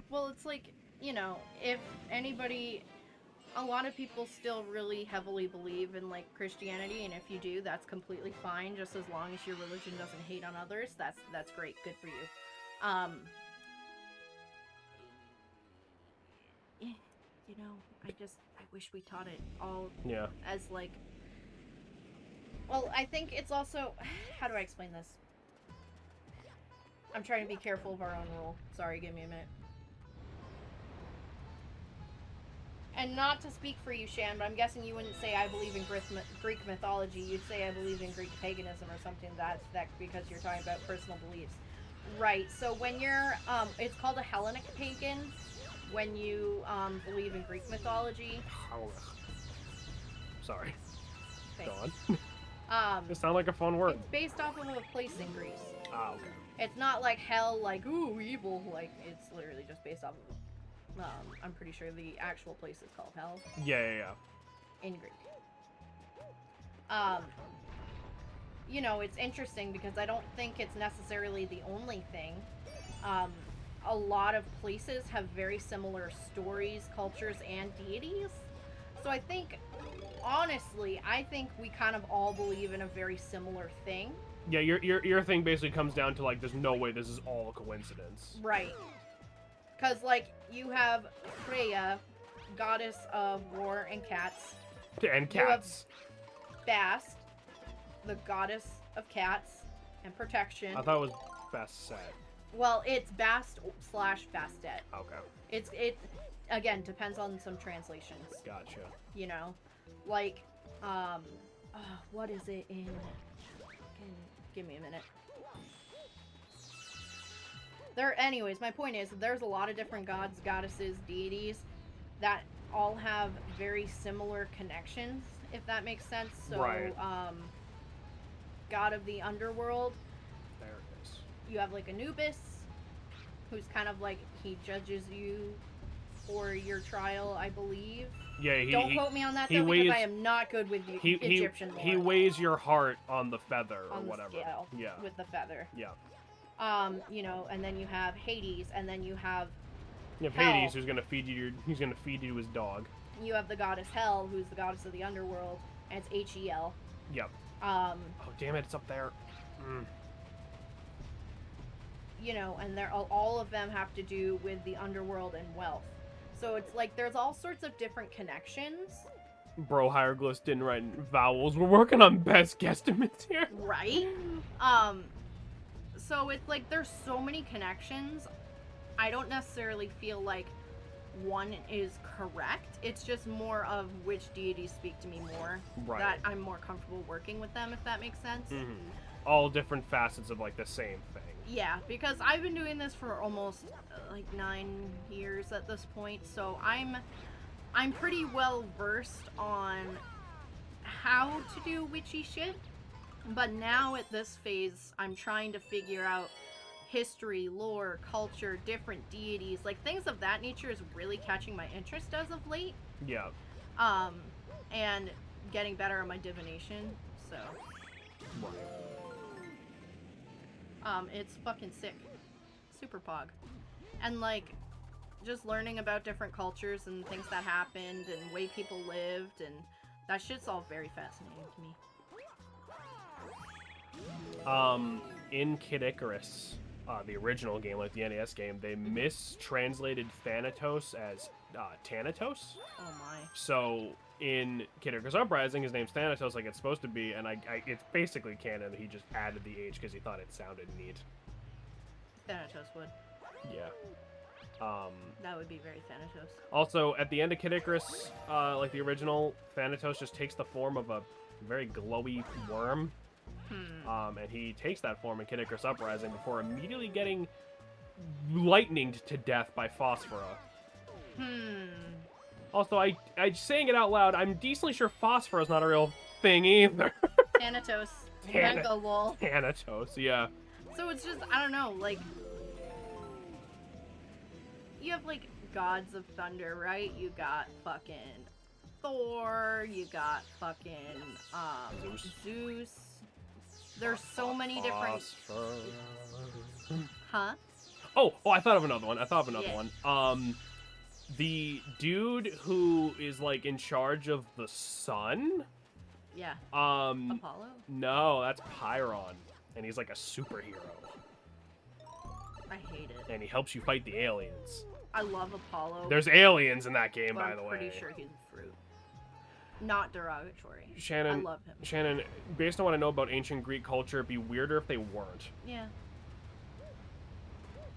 Well, it's like, you know, if anybody, a lot of people still really heavily believe in, like, Christianity, and if you do, that's completely fine, just as long as your religion doesn't hate on others. That's great, good for you. You know, I wish we taught it all as, like, well, I think it's also, how do I explain this? I'm trying to be careful of our own rule. Sorry, give me a minute. And not to speak for you, Shan, but I'm guessing you wouldn't say I believe in Greek mythology. You'd say I believe in Greek paganism or something. That's because you're talking about personal beliefs. Right, so when you're, it's called a Hellenic pagan when you believe in Greek mythology. Sorry. Thanks. Go on. It sounds like a fun word. It's based off of a place in Greece. Ah, okay. It's not like hell, like, ooh, evil. Like, it's literally just based off of, I'm pretty sure the actual place is called hell. Yeah. In Greek. You know, it's interesting because I don't think it's necessarily the only thing. A lot of places have very similar stories, cultures, and deities. So I think, honestly, we kind of all believe in a very similar thing. Yeah, your thing basically comes down to, like, there's no way this is all a coincidence. Right. Because, like, you have Freya, goddess of war and cats. And cats. You have Bast, the goddess of cats and protection. I thought it was Bastet. Well, it's Bast/Bastet. Okay. It again depends on some translations. Gotcha. You know, like, what is it in? Give me a minute. Anyways, my point is, there's a lot of different gods, goddesses, deities that all have very similar connections, if that makes sense. So, right. God of the underworld. There it is. You have, like, Anubis, who's kind of like, he judges you for your trial, I believe. Yeah, Don't quote me on that, though, because I am not good with the Egyptian lore. He weighs your heart on the feather, or on whatever. The scale, yeah. With the feather. Yeah. You know, and then you have Hades, and then you have Hades, who's gonna feed you to his dog. You have the goddess Hel, who's the goddess of the underworld, and it's Hel. Yep. Oh damn it, it's up there. You know, and all of them have to do with the underworld and wealth. So it's like there's all sorts of different connections. Bro, hieroglyphs didn't write vowels. We're working on best guesstimates here. Right? So it's like there's so many connections. I don't necessarily feel like one is correct. It's just more of which deities speak to me more. Right. That I'm more comfortable working with them, if that makes sense. Mm-hmm. All different facets of, like, the same thing. Yeah, because I've been doing this for almost like 9 years at this point, so I'm pretty well versed on how to do witchy shit. But now at this phase, I'm trying to figure out history, lore, culture, different deities, like things of that nature is really catching my interest as of late. Yeah. And getting better at my divination, so. It's fucking sick. Super pog. And, like, just learning about different cultures and things that happened and way people lived, and that shit's all very fascinating to me. In Kid Icarus, the original game, like the NES game, they mistranslated Thanatos as Thanatos. Oh my. So in Kid Icarus Uprising, his name's Thanatos, like it's supposed to be, and it's basically canon that he just added the H because he thought it sounded neat. Thanatos would. Yeah. That would be very Thanatos. Also, at the end of Kid Icarus, like the original, Thanatos just takes the form of a very glowy worm. And he takes that form in Kid Icarus Uprising before immediately getting lightninged to death by Phosphora. Also, I saying it out loud, I'm decently sure Phosphorus not a real thing either. Thanatos. Mega lol. Thanatos, yeah. So it's just, I don't know, like... You have, like, gods of thunder, right? You got fucking Thor, you got fucking, Zeus. There's so many different... Huh? Oh, I thought of another one. The dude who is, like, in charge of the sun? Yeah. Apollo? No, that's Pyron. And he's, like, a superhero. I hate it. And he helps you fight the aliens. I love Apollo. There's aliens in that game, but by the way. I'm pretty sure he's a fruit. Not derogatory. Shannon, I love him. Shannon, based on what I know about ancient Greek culture, it'd be weirder if they weren't. Yeah.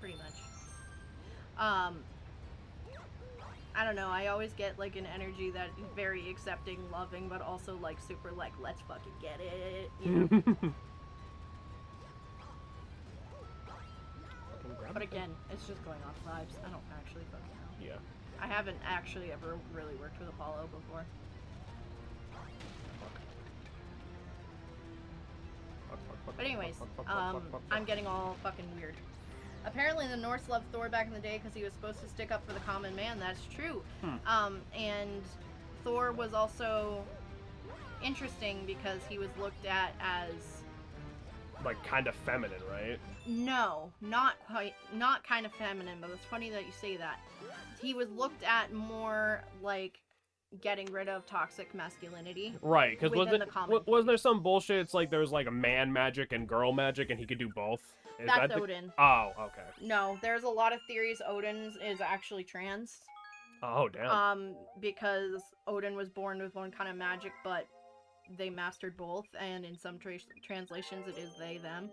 Pretty much. I don't know, I always get, like, an energy that is very accepting, loving, but also, like, super, like, let's fucking get it, you know? But again, it's just going off vibes. I don't actually fucking know. Yeah. I haven't actually ever really worked with Apollo before. But anyways, I'm getting all fucking weird. Apparently the Norse loved Thor back in the day because he was supposed to stick up for the common man. That's true. And Thor was also interesting because he was looked at as... Like, kind of feminine, right? No, not quite, not kind of feminine, but it's funny that you say that. He was looked at more like getting rid of toxic masculinity. Right, because wasn't there some bullshit? It's like there's like a man magic and girl magic, and he could do both. That's Odin. Oh, okay. No, there's a lot of theories Odin is actually trans. Oh, damn. Because Odin was born with one kind of magic, but they mastered both, and in some translations it is they, them.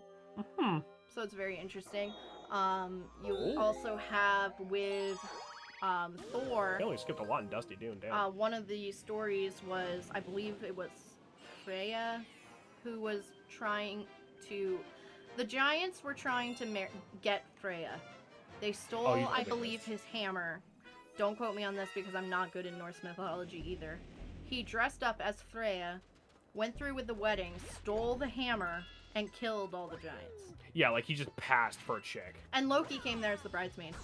So it's very interesting. You also have with Thor. I only skipped a lot in Dusty Dune, damn. One of the stories was, I believe it was Freya, who was trying to... The giants were trying to get Freya. They stole, I believe, his hammer. Don't quote me on this because I'm not good in Norse mythology either. He dressed up as Freya, went through with the wedding, stole the hammer, and killed all the giants. Yeah, like he just passed for a chick. And Loki came there as the bridesmaid.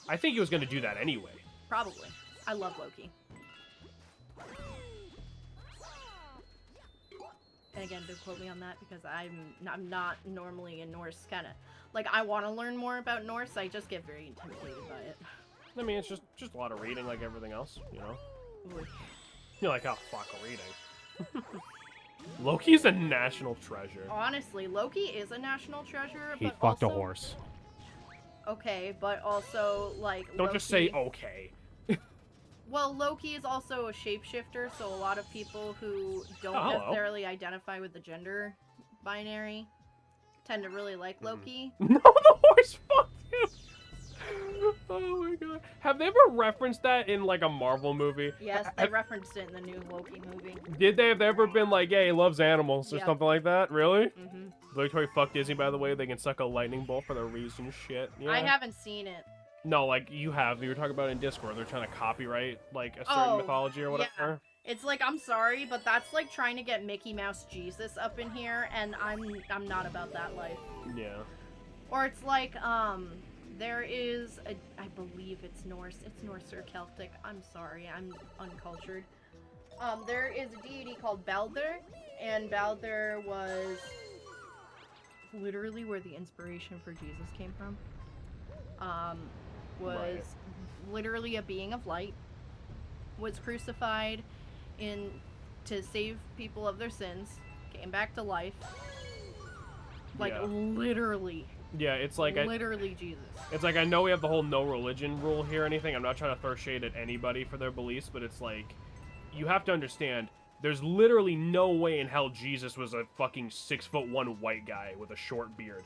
I think he was going to do that anyway. Probably. I love Loki. And again, don't quote me on that because I'm not normally a Norse kind of... Like, I want to learn more about Norse, I just get very intimidated by it. I mean, it's just a lot of reading like everything else, you know? Ooh. You're like, oh, fuck, reading. Loki's a national treasure. Honestly, Loki is a national treasure, He but fucked also... a horse. Okay, but also, like, Don't Loki... just say okay. Well, Loki is also a shapeshifter, so a lot of people who don't necessarily identify with the gender binary tend to really like Loki. No, the horse fucked him! Oh my god. Have they ever referenced that in, like, a Marvel movie? Yes, they referenced it in the new Loki movie. Did they? Have they ever been like, yeah, he loves animals or something like that? Really? Mm-hmm. Literally fuck Disney, by the way. They can suck a lightning bolt for their reason shit. Yeah. I haven't seen it. No, like, you have. You were talking about it in Discord. They're trying to copyright, like, a certain mythology or whatever. Yeah. It's like, I'm sorry, but that's like trying to get Mickey Mouse Jesus up in here, and I'm not about that life. Yeah. Or it's like, there is a, I believe it's Norse or Celtic. I'm sorry, I'm uncultured. There is a deity called Baldur, and Baldur was literally where the inspiration for Jesus came from. Was literally a being of light, was crucified to save people of their sins, came back to life. Like, literally. Yeah, it's like literally Jesus. It's like, I know we have the whole no religion rule here or anything. I'm not trying to throw shade at anybody for their beliefs, but it's like, you have to understand, there's literally no way in hell Jesus was a fucking 6'1" white guy with a short beard.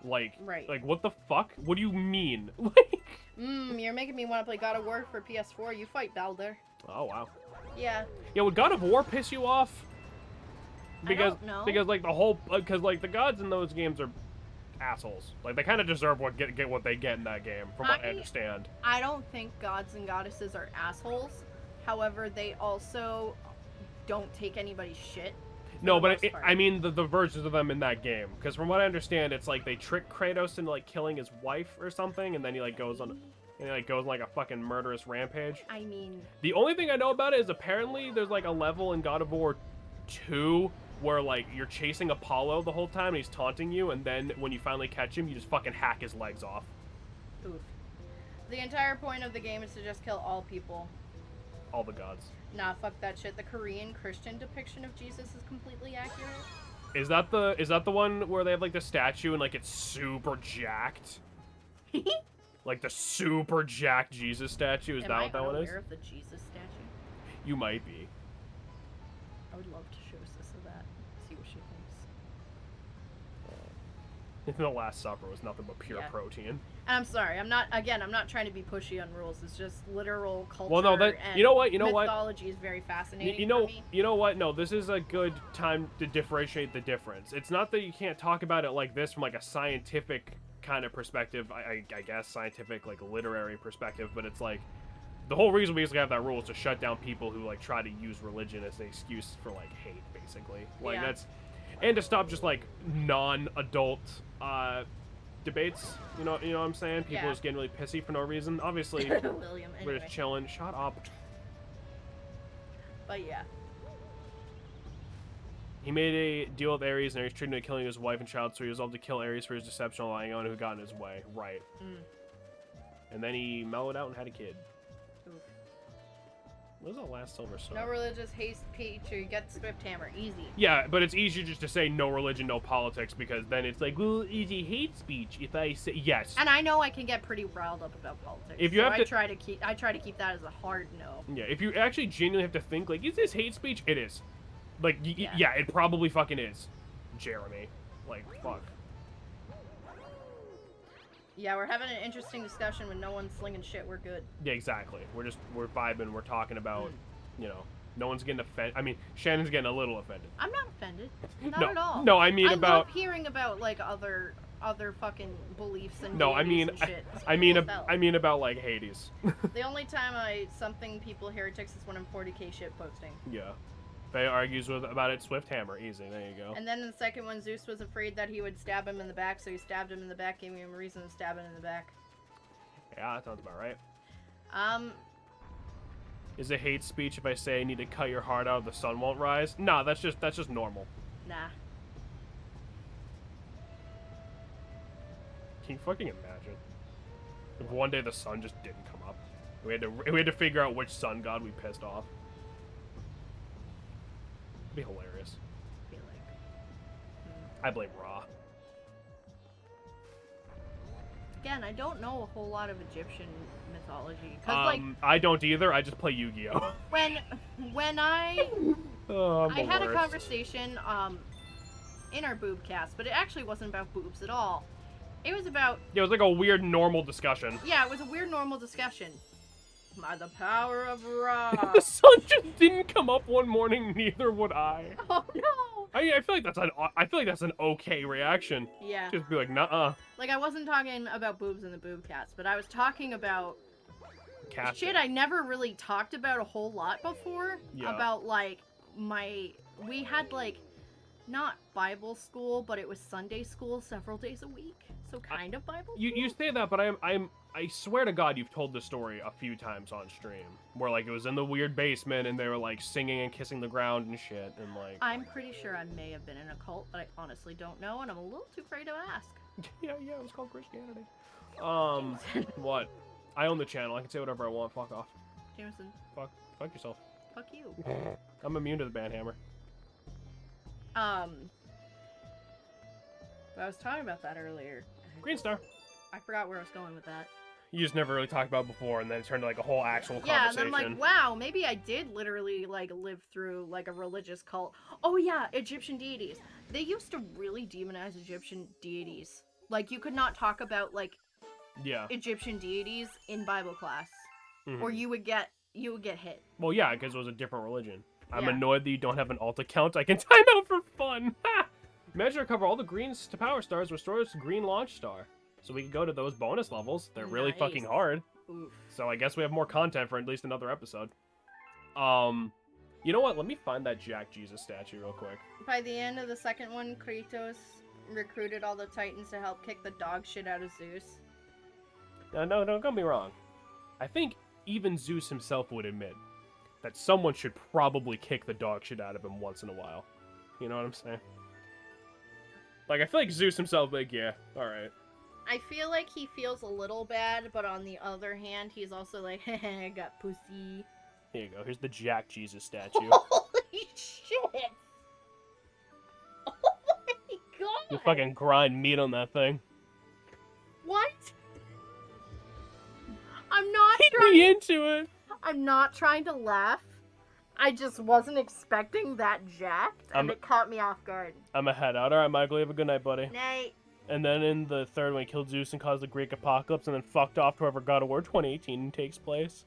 Like, like, what the fuck? What do you mean? Like, You're making me want to play God of War for PS4. You fight Baldur. Oh wow. Yeah. Yeah, would God of War piss you off? Because I don't know. because like the whole because like the gods in those games are assholes. Like they kind of deserve what get what they get in that game, from what I understand. I don't think gods and goddesses are assholes. However, they also don't take anybody's shit. No, but I mean the versions of them in that game. Because from what I understand, it's like they trick Kratos into like killing his wife or something, and then he like goes on like a fucking murderous rampage. I mean, the only thing I know about it is apparently there's like a level in God of War 2 where like you're chasing Apollo the whole time and he's taunting you, and then when you finally catch him, you just fucking hack his legs off. Oof. The entire point of the game is to just kill all people. All the gods. Nah, fuck that shit. The Korean Christian depiction of Jesus is completely accurate. Is that the one where they have like the statue and like it's super jacked? Like the super jacked Jesus statue? Is that what that one is? Am I unaware of the Jesus statue? You might be. I would love to show Sissa that. See what she thinks. The Last Supper was nothing but pure protein. And I'm sorry, I'm not trying to be pushy on rules. It's just literal culture. Well, no, that and you know what, mythology is very fascinating. You know, for me. you know what? No, this is a good time to differentiate the difference. It's not that you can't talk about it like this from like a scientific kind of perspective. I guess scientific, like literary perspective, but it's like the whole reason we basically have that rule is to shut down people who like try to use religion as an excuse for like hate, basically. Like that's, and to stop just like non-adult debates. You know what I'm saying? People just getting really pissy for no reason. Obviously, William, anyway. We're just chilling. Shut up. But yeah. He made a deal with Ares, and Ares tricked him into killing his wife and child, so he resolved to kill Ares for his deception, allowing anyone who got in his way. Right. And then he mellowed out and had a kid. Oof. What was the last Silver Sword? No religious hate speech, or you get the Swift Hammer. Easy. Yeah, but it's easier just to say no religion, no politics, because then it's like, well, is it hate speech if I say yes? And I know I can get pretty riled up about politics. If you have to, I try to keep that as a hard no. Yeah, if you actually genuinely have to think, like, is this hate speech? It is. Like, yeah, it probably fucking is. Jeremy. Like, fuck. Yeah, we're having an interesting discussion when no one's slinging shit. We're good. Yeah, exactly. We're vibing. We're talking about, you know, no one's getting offended. I mean, Shannon's getting a little offended. I'm not offended. Not at all. No, I mean about... I love hearing about, like, other fucking beliefs and and shit. I mean about, like, Hades. The only time something people heretics is when I'm 40k shit posting. Yeah. Faye argues about it, Swift Hammer. Easy, there you go. And then in the second one, Zeus was afraid that he would stab him in the back, so he stabbed him in the back, giving him a reason to stab him in the back. Yeah, that sounds about right. Is it hate speech if I say I need to cut your heart out, the sun won't rise? Nah, that's just normal. Nah. Can you fucking imagine if one day the sun just didn't come up? We had to figure out which sun god we pissed off. Be hilarious. I blame Ra. Again, I don't know a whole lot of Egyptian mythology. Like, I don't either. I just play Yu-Gi-Oh. When I had a conversation in our boob cast, but it actually wasn't about boobs at all. It was about... Yeah, it was like a weird normal discussion. Yeah, it was a weird normal discussion. By the power of Ra. The sun just didn't come up one morning. Neither would I. Oh no! I feel like that's an okay reaction. Yeah. Just be like, nuh-uh. Like, I wasn't talking about boobs in the boob cast, but I was talking about shit I never really talked about a whole lot before. Yeah. About like we had like not Bible school, but it was Sunday school several days a week. So kind of Bible school. You say that, but I swear to God, you've told this story a few times on stream, where like it was in the weird basement and they were like singing and kissing the ground and shit, and like. I'm pretty sure I may have been in a cult, but I honestly don't know, and I'm a little too afraid to ask. Yeah, it was called Christianity. What? I own the channel. I can say whatever I want. Fuck off. Jameson. Fuck yourself. Fuck you. I'm immune to the banhammer. I was talking about that earlier. Green Star. I forgot where I was going with that. You just never really talked about before, and then it turned to like a whole actual conversation. Yeah, and I'm like, wow, maybe I did literally like live through like a religious cult. Oh yeah, Egyptian deities. They used to really demonize Egyptian deities. Like, you could not talk about like Yeah. Egyptian deities in Bible class, or you would get hit. Well, yeah, because it was a different religion. I'm Yeah. annoyed that you don't have an alt account I can time out for fun. Medjed to recover all the greens to power stars, restores green launch star. So we can go to those bonus levels. They're really Nice. fucking hard. Oof. So I guess we have more content for at least another episode. You know what? Let me find that Jack Jesus statue real quick. By the end of the second one, Kratos recruited all the Titans to help kick the dog shit out of Zeus. No, don't get me wrong. I think even Zeus himself would admit that someone should probably kick the dog shit out of him once in a while. You know what I'm saying? Like, I feel like Zeus himself, like, yeah, alright. I feel like he feels a little bad, but on the other hand, he's also like, I got pussy. Here you go. Here's the Jack Jesus statue. Holy shit! Oh my god! You fucking grind meat on that thing. What? I'm not Keep trying. me into it. I'm not trying to laugh. I just wasn't expecting that jacked, and it caught me off guard. I'm a head out. Alright, Michael, you have a good night, buddy. Night. And then in the third one, he killed Zeus and caused the Greek apocalypse, and then fucked off to wherever God of War 2018 takes place.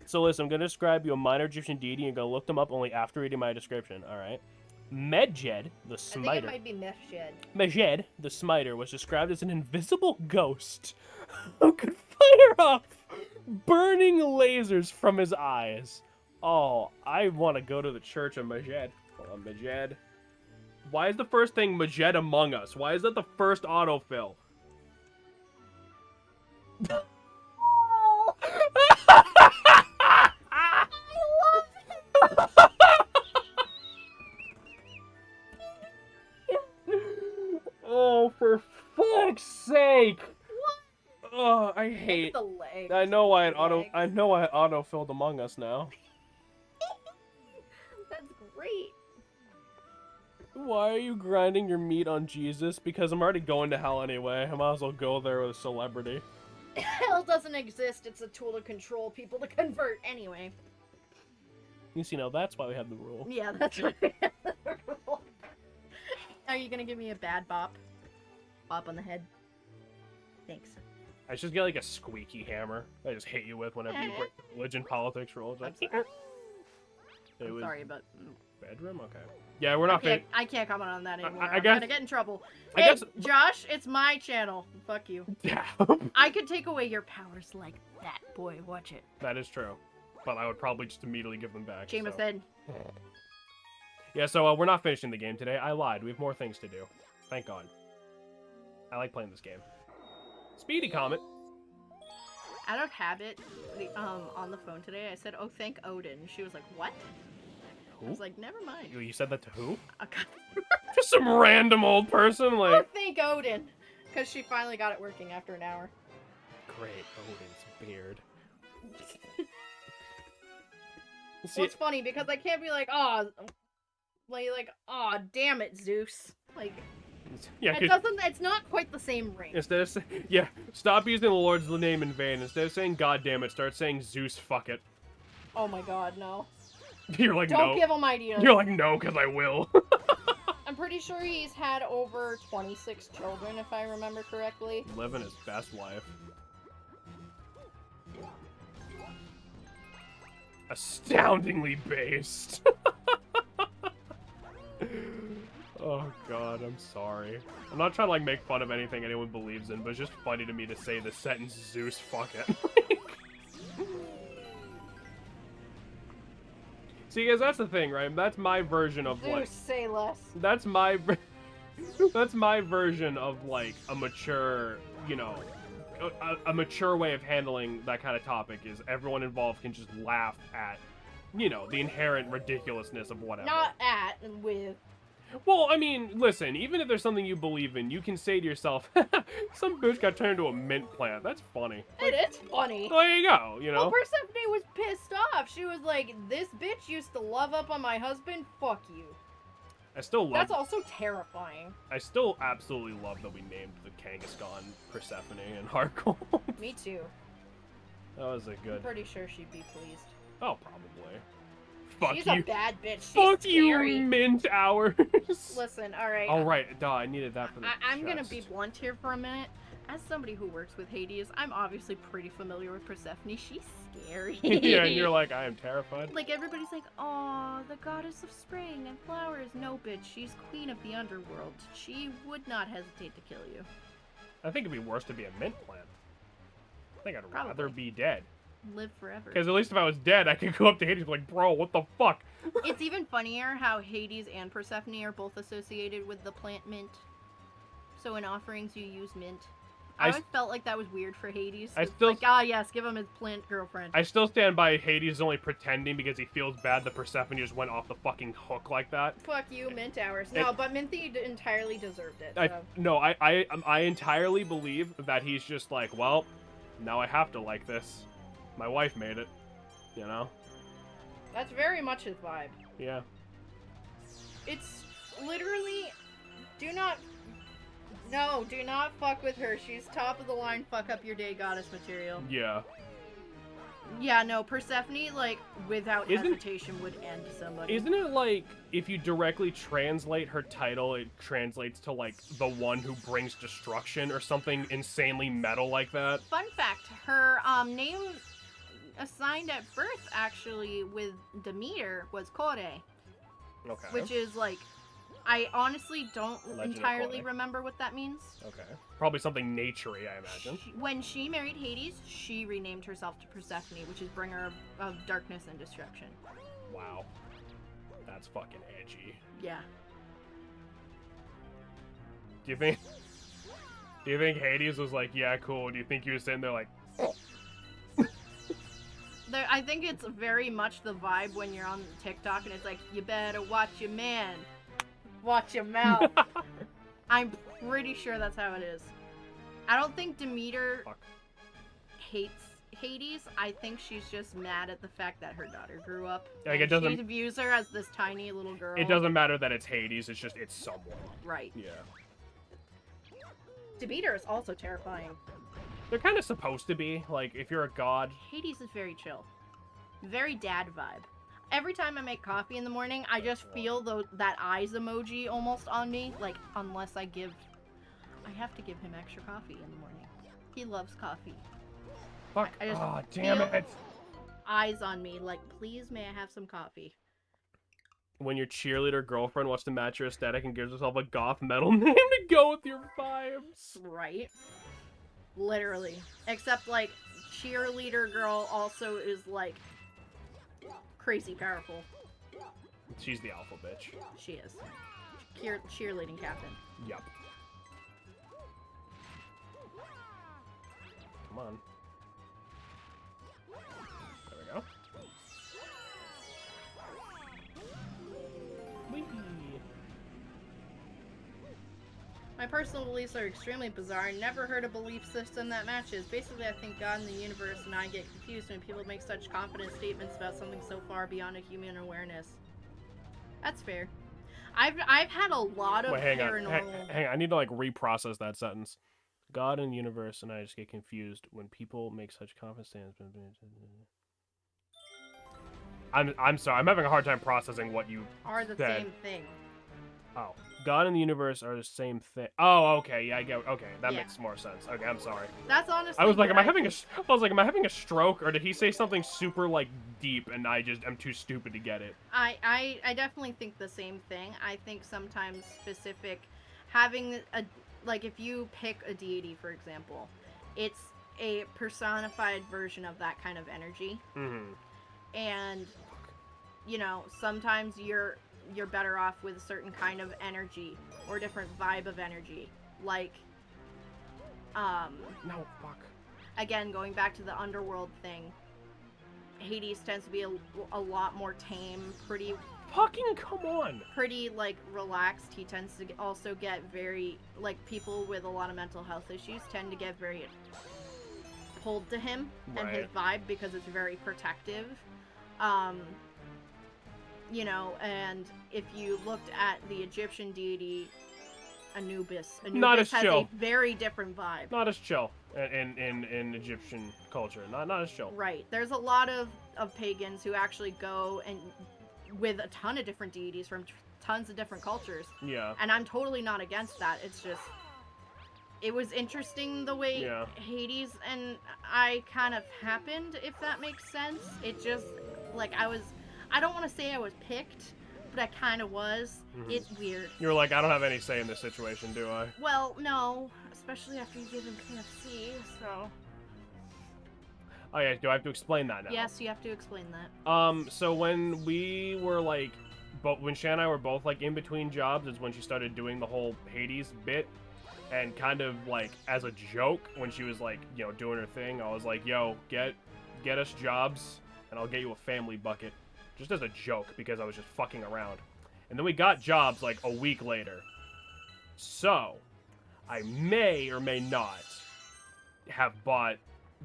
So listen, I'm going to describe you a minor Egyptian deity, and you're going to look them up only after reading my description, alright? Medjed, the smiter. I think it might be Medjed. Medjed, the smiter, was described as an invisible ghost who could fire off burning lasers from his eyes. Oh, I want to go to the church of Medjed. Hold on, Medjed. Why is the first thing Medjed Among Us? Why is that the first autofill? Oh, for fuck's sake! Oh, I hate. The legs. I know why it auto-filled Among Us now. That's great. Why are you grinding your meat on Jesus? Because I'm already going to hell anyway. I might as well go there with a celebrity. Hell doesn't exist. It's a tool to control people to convert anyway. You see, now that's why we have the rule. Yeah, that's right. Are you gonna give me a bad bop? Bop on the head? Thanks. I should get like a squeaky hammer. I just hit you with whenever you break the religion politics rules. I'm sorry, but bedroom. Okay. Yeah, we're not. I can't comment on that anymore. I guess, I'm gonna get in trouble. I Hey, guess, Josh, it's my channel. Fuck you. Yeah. I could take away your powers like that, boy. Watch it. That is true, but I would probably just immediately give them back. Jameson. So. Yeah, so we're not finishing the game today. I lied. We have more things to do. Thank God. I like playing this game. Speedy comment. Out of habit, on the phone today, I said, "Oh, thank Odin." She was like, "What?" Who? I was like, "Never mind." You said that to who? A Just some random old person, like. Oh, thank Odin, because she finally got it working after an hour. Great, Odin's beard. Well, it's funny because I can't be like, "Oh, oh, damn it, Zeus." Like, yeah, it doesn't. It's not quite the same ring. Instead of yeah, stop using the Lord's name in vain. Instead of saying "God damn it," start saying "Zeus, fuck it." Oh my God, no. You're like, Don't no. give him ideas. You're like, no, because I will. I'm pretty sure he's had over 26 children, if I remember correctly. Living his best life. Astoundingly based. Oh God, I'm sorry. I'm not trying to like make fun of anything anyone believes in, but it's just funny to me to say the sentence "Zeus, fuck it." See, guys, that's the thing, right? That's my version of Zeus, like. say less. That's my version of like a mature, you know, a mature way of handling that kind of topic is everyone involved can just laugh at, you know, the inherent ridiculousness of whatever. Not at, with. Well, I mean, listen, even if there's something you believe in, you can say to yourself, some bitch got turned into a mint plant. That's funny. It is funny. Well, there you go, you know? Well, Persephone was pissed off. She was like, "This bitch used to love up on my husband. Fuck you." I still love... That's also terrifying. I still absolutely love that we named the Kangaskhan Persephone in Hardcore. Me too. That was a good... I'm pretty sure she'd be pleased. Oh, probably. Fuck She's you. a bad bitch. She's Fuck scary. you, mint hours. Listen, alright. Oh, right. Duh, I needed that for the I'm gonna chest. be blunt here for a minute. As somebody who works with Hades, I'm obviously pretty familiar with Persephone. She's scary. Yeah, and you're like, I am terrified. Like, everybody's like, "Aw, the goddess of spring and flowers." No, bitch, she's queen of the underworld. She would not hesitate to kill you. I think it'd be worse to be a mint plant. I think I'd rather Probably. be dead. Live forever. Because at least if I was dead, I could go up to Hades and be like, bro, what the fuck? It's even funnier how Hades and Persephone are both associated with the plant mint. So in offerings, you use mint. I always felt like that was weird for Hades. It's like, yes, give him his plant girlfriend. I still stand by Hades is only pretending because he feels bad that Persephone just went off the fucking hook like that. Fuck you, mint hours. No, but Minthy entirely deserved it. So. I entirely believe that he's just like, well, now I have to like this. My wife made it, you know? That's very much his vibe. Yeah. It's literally, do not fuck with her. She's top of the line, fuck up your day goddess material. Yeah. Yeah, no, Persephone, like, without hesitation would end somebody. Isn't it like, if you directly translate her title, it translates to, like, the one who brings destruction or something insanely metal like that? Fun fact, her name assigned at birth, actually, with Demeter was Kore. Okay. Which is, like, I honestly don't Legend entirely remember what that means. Okay. Probably something nature-y, I imagine. When she married Hades, she renamed herself to Persephone, which is bringer of darkness and destruction. Wow. That's fucking edgy. Yeah. Do you think Hades was like, yeah, cool? Do you think he was sitting there like... I think it's very much the vibe when you're on TikTok and it's like, you better watch your man. Watch your mouth. I'm pretty sure that's how it is. I don't think Demeter hates Hades. I think she's just mad at the fact that her daughter grew up. Like, she views her as this tiny little girl. It doesn't matter that it's Hades, it's just, it's someone. Right. Yeah. Demeter is also terrifying. They're kind of supposed to be. Like, if you're a god. Hades is very chill. Very dad vibe. Every time I make coffee in the morning, I just feel that eyes emoji almost on me. Like, unless I have to give him extra coffee in the morning. He loves coffee. Fuck. I just damn it. Eyes on me, like, please may I have some coffee? When your cheerleader girlfriend wants to match your aesthetic and gives herself a goth metal name to go with your vibes. Right. Literally. Except, like, cheerleader girl also is, like, crazy powerful. She's the alpha bitch. She is. Cheerleading captain. Yep. Come on. There we go. Whee! My personal beliefs are extremely bizarre. I never heard a belief system that matches. Basically, I think God and the universe and I get confused when people make such confident statements about something so far beyond a human awareness. That's fair. I've had a lot of paranormal... Hang on, I need to, like, reprocess that sentence. God and the universe and I just get confused when people make such confident statements. I'm sorry, I'm having a hard time processing what you are the said. Same thing. Oh, God and the universe are the same thing. Oh, okay, yeah, I get. Okay, that makes more sense. Okay, I'm sorry. That's honestly. I was like, am I having a stroke, or did he say something super like deep, and I'm too stupid to get it? I definitely think the same thing. I think sometimes specific, having a like if you pick a deity, for example, it's a personified version of that kind of energy. Mm-hmm. And you know, sometimes you're better off with a certain kind of energy or a different vibe of energy. Like, no, fuck. Again, going back to the underworld thing, Hades tends to be a lot more tame, pretty... Fucking come on! Pretty, like, relaxed. He tends to also get very... Like, people with a lot of mental health issues tend to get very pulled to him and his vibe because it's very protective. You know, and if you looked at the Egyptian deity Anubis has a very different vibe. Not as chill in Egyptian culture. Not as chill. Right. There's a lot of pagans who actually go and with a ton of different deities from tons of different cultures. Yeah. And I'm totally not against that. It's just it was interesting the way Hades and I kind of happened, if that makes sense. It just, like, I don't want to say I was picked, but I kind of was. It's weird. You're like, I don't have any say in this situation, do I? Well, no, especially after you give him KFC, so... Oh yeah, do I have to explain that now? Yes, you have to explain that. So when we were, like, when Shan and I were both, like, in between jobs is when she started doing the whole Hades bit. And kind of, like, as a joke, when she was, like, you know, doing her thing, I was like, yo, get us jobs, and I'll get you a family bucket. Just as a joke, because I was just fucking around. And then we got jobs, like, a week later. So, I may or may not have bought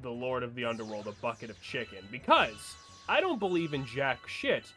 the Lord of the Underworld a bucket of chicken, because I don't believe in jack shit.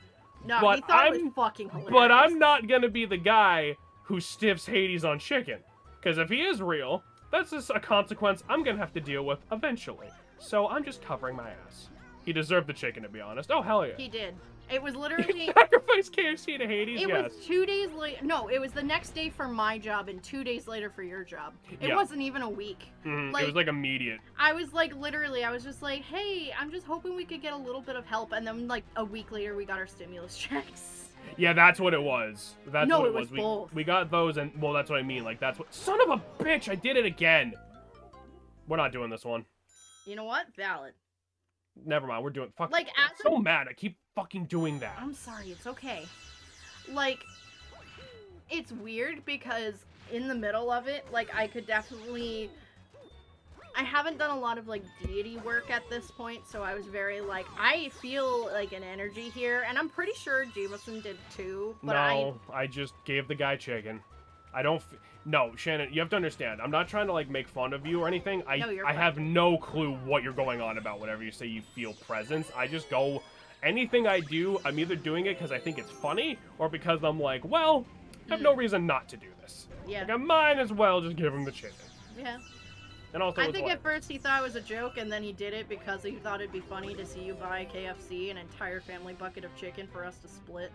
No, but he thought it was fucking hilarious. But I'm not gonna be the guy who stiffs Hades on chicken. Because if he is real, that's just a consequence I'm gonna have to deal with eventually. So I'm just covering my ass. He deserved the chicken, to be honest. Oh, hell yeah. He did. It was literally... Sacrifice KFC to Hades, It was 2 days later. No, it was the next day for my job and 2 days later for your job. It wasn't even a week. Like, it was, like, immediate. I was, like, literally, I was just like, hey, I'm just hoping we could get a little bit of help. And then, like, a week later, we got our stimulus checks. Yeah, that's what it was. That's no, what it was both. We got those, and, well, that's what I mean. Like, that's what... Son of a bitch, I did it again. We're not doing this one. You know what? Valid. Never mind, we're doing... Fuck. Like, I'm so mad. I keep fucking doing that. I'm sorry, it's okay. Like, it's weird because in the middle of it, like, I could definitely... I haven't done a lot of, like, deity work at this point, so I was very, like, I feel, like, an energy here, and I'm pretty sure Jameson did too, but No, I just gave the guy chicken. I don't... No, Shannon, you have to understand. I'm not trying to, like, make fun of you or anything. I have no clue what you're going on about whenever you say you feel presence. I just go... Anything I do, I'm either doing it because I think it's funny, or because I'm like, well, I have no reason not to do this. Yeah. Like, I might as well just give him the chicken. Yeah. And also, I think at first he thought it was a joke, and then he did it because he thought it'd be funny to see you buy KFC, an entire family bucket of chicken for us to split.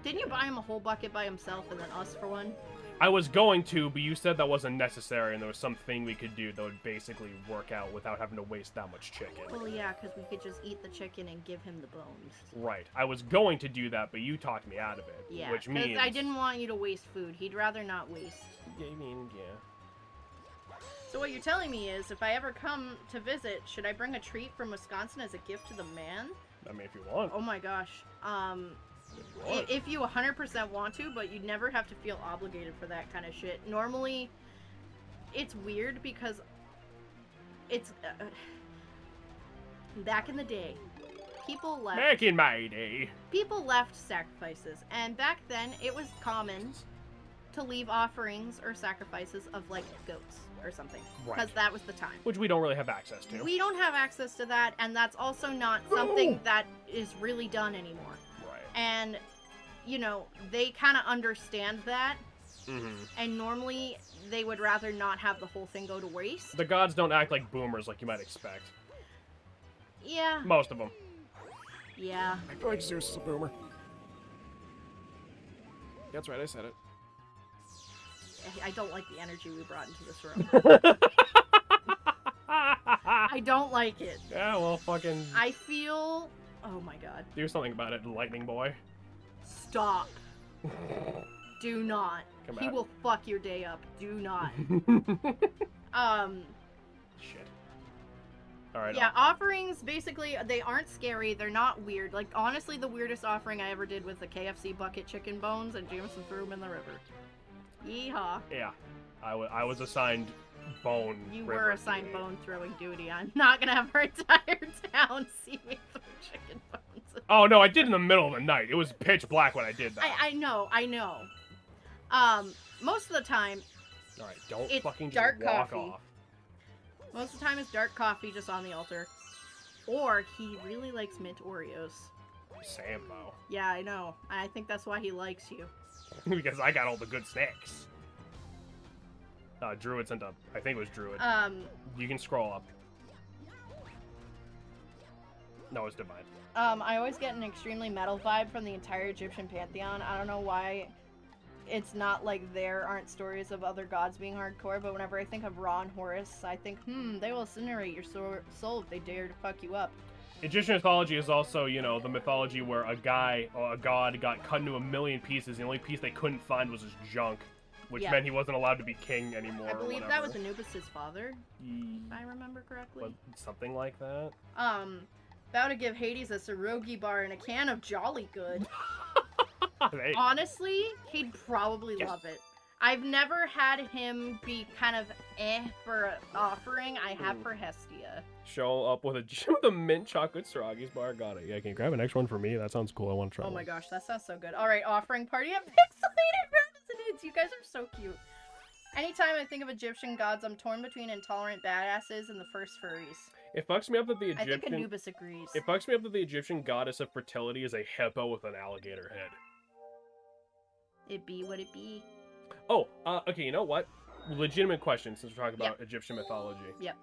Didn't you buy him a whole bucket by himself and then us for one? I was going to, but you said that wasn't necessary, and there was something we could do that would basically work out without having to waste that much chicken. Well, yeah, because we could just eat the chicken and give him the bones. Right. I was going to do that, but you talked me out of it. Yeah, which means... I didn't want you to waste food. He'd rather not waste. Yeah, I mean, yeah. So what you're telling me is, if I ever come to visit, should I bring a treat from Wisconsin as a gift to the man? I mean, if you want. Oh my gosh. If you 100% want to, but you'd never have to feel obligated for that kind of shit. Normally, it's weird because it's... back in the day, people left... Back in my day. People left sacrifices, and back then, it was common to leave offerings or sacrifices of, like, goats or something. Because that was the time. Which we don't really have access to. We don't have access to that, and that's also not something that is really done anymore. Right. And, you know, they kind of understand that. And normally, they would rather not have the whole thing go to waste. The gods don't act like boomers like you might expect. Yeah. Most of them. Yeah. I feel like Zeus is a boomer. That's right, I said it. I don't like the energy we brought into this room. I don't like it. Yeah, well, fucking... I feel... Oh my god. Do something about it, lightning boy. Stop. Do not. Come He back. will fuck your day up. Do not. Shit. Alright. Yeah, offerings, basically, they aren't scary. They're not weird. Like, honestly, the weirdest offering I ever did was the KFC bucket chicken bones, and Jameson threw them in the river. Yeehaw. Yeah. I was assigned bone. You river were assigned duty. bone throwing duty. I'm not gonna have our entire town see me throw chicken bones. Oh, no, I did in the middle of the night. It was pitch black when I did that. I know. Most of the time... Alright, don't it's fucking just dark walk coffee. off. Most of the time it's dark coffee just on the altar. Or he really likes mint Oreos. Sam, though. Yeah, I know. I think that's why he likes you. Because I got all the good snacks. Druid sent up. I think it was Druid. You can scroll up. No, it's Divine. I always get an extremely metal vibe from the entire Egyptian pantheon. I don't know why. it's not like there aren't stories of other gods being hardcore, but whenever I think of Ra and Horus, I think, they will incinerate your soul if they dare to fuck you up. Egyptian mythology is also, you know, the mythology where a guy or a god got cut into a million pieces. The only piece they couldn't find was his junk, which meant he wasn't allowed to be king anymore. I believe that was Anubis' father, if I remember correctly. Something like that. About to give Hades a pierogi bar and a can of Jolly Good. Hey. Honestly, he'd probably love it. I've never had him be kind of for an offering. I have for Hestia. Show up with a mint chocolate Saragi's bar. Got it. Yeah, can you grab an extra one for me? That sounds cool. I want to try Oh one. my gosh, that sounds so good. All right, offering party at Pixelated Residence. You guys are so cute. Anytime I think of Egyptian gods, I'm torn between intolerant badasses and the first furries. It fucks me up that the I Egyptian... think Anubis agrees. It fucks me up that the Egyptian goddess of fertility is a hippo with an alligator head. It be what it be. Oh, okay, you know what? Legitimate question, since we're talking about Egyptian mythology. Yep.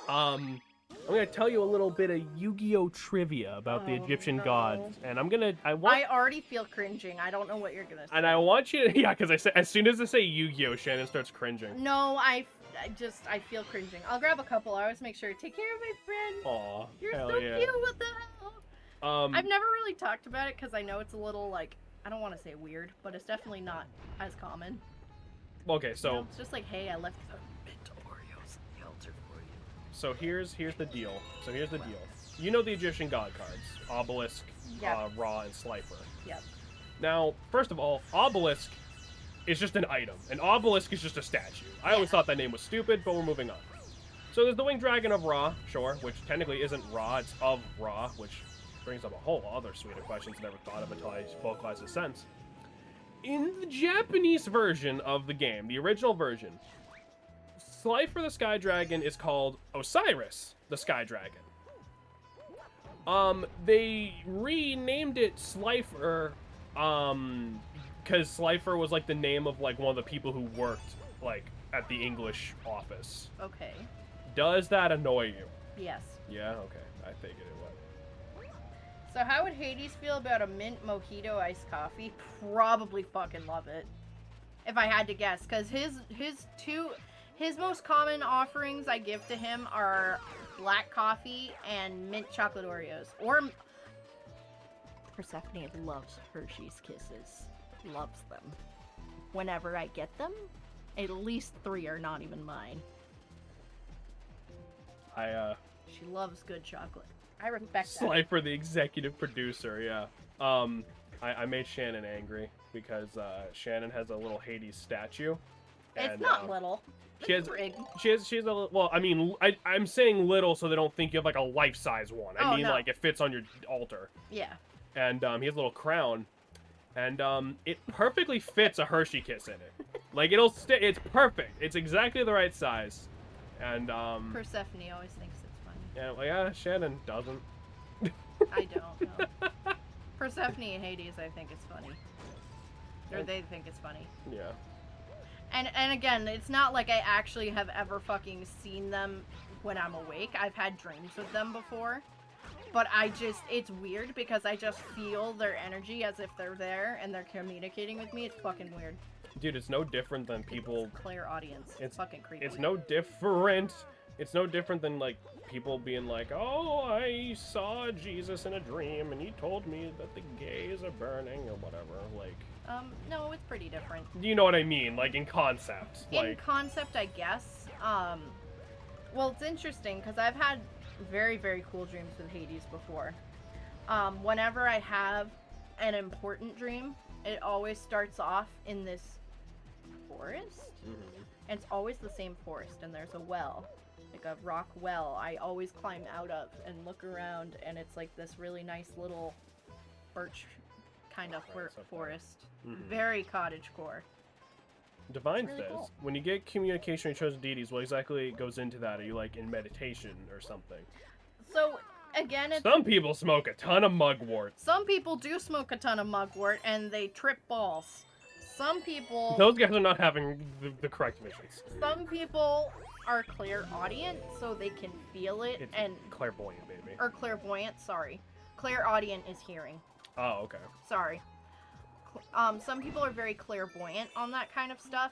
I'm gonna tell you a little bit of Yu-Gi-Oh trivia about the Egyptian gods, and I already feel cringing. I don't know what you're gonna say. And I want you to, because as soon as I say Yu-Gi-Oh, Shannon starts cringing. No, I feel cringing. I'll grab a couple. I always make sure to take care of my friend. Aw, you're hell so yeah. cute. What the hell? I've never really talked about it because I know it's a little like, I don't want to say weird, but it's definitely not as common. Okay, so... You know, it's just like, hey, I left the mint Oreos in the altar for you. So here's the deal. You know the Egyptian god cards. Obelisk, Ra, and Slifer. Yep. Now, first of all, Obelisk is just an item. An obelisk is just a statue. I always thought that name was stupid, but we're moving on. So there's the winged dragon of Ra, sure, which technically isn't Ra, it's of Ra, which brings up a whole other suite of questions I never thought of until I vocalized the sense. In the Japanese version of the game, the original version, Slifer the Sky Dragon is called Osiris the Sky Dragon. They renamed it Slifer, because Slifer was like the name of like one of the people who worked like at the English office. Okay. Does that annoy you? Yes. Yeah, okay. I figured it would. So how would Hades feel about a mint mojito iced coffee? Probably fucking love it. If I had to guess, because his most common offerings I give to him are black coffee and mint chocolate Oreos. Or Persephone loves Hershey's Kisses. Loves them. Whenever I get them, at least 3 are not even mine. She loves good chocolate. I respect that. Slifer, the executive producer, yeah. I made Shannon angry because Shannon has a little Hades statue. It's not little. She has a little, well, I mean, I'm saying little so they don't think you have like a life-size one. I mean, like it fits on your altar. Yeah. And he has a little crown, and it perfectly fits a Hershey Kiss in it. Like it'll stay. It's perfect. It's exactly the right size. And Persephone always thinks it's funny. Yeah, well, yeah, Shannon doesn't. I don't know. Persephone and Hades, I think it's funny. Or they think it's funny. Yeah. And again, it's not like I actually have ever fucking seen them when I'm awake. I've had dreams with them before. But it's weird because I just feel their energy as if they're there and they're communicating with me. It's fucking weird. Dude, it's no different than people... It's clairaudience. It's fucking creepy. It's no different. It's no different than, like, people being like, oh, I saw Jesus in a dream and he told me that the gays are burning or whatever. Like... no, it's pretty different. You know what I mean? Like, in concept. In concept, I guess. Well, it's interesting because I've had very, very cool dreams with Hades before. Whenever I have an important dream, it always starts off in this forest. Mm-hmm. And it's always the same forest, and there's a well. Like a rock well I always climb out of and look around, and it's like this really nice little birch kind of forest. Mm-hmm. Very cottagecore. Divine really says, cool. When you get communication with chosen deities, what exactly goes into that? Are you like in meditation or something? So again, some people smoke a ton of mugwort. Some people do smoke a ton of mugwort and they trip balls. Some people... Those guys are not having the correct visions. Some people are clairaudient, so they can feel it. It's and clairvoyant, baby. Or clairvoyant, sorry. Clairaudient is hearing. Oh, okay. Sorry. some people are very clairvoyant on that kind of stuff.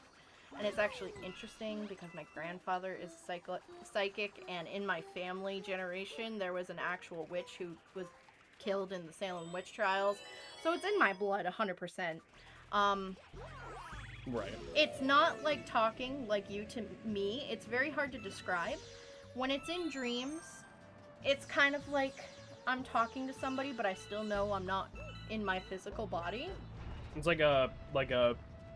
And it's actually interesting because my grandfather is psychic, and in my family generation, there was an actual witch who was killed in the Salem witch trials. So it's in my blood, 100%. Right. It's not like talking like you to me. It's very hard to describe. When it's in dreams, it's kind of like I'm talking to somebody, but I still know I'm not in my physical body. It's like a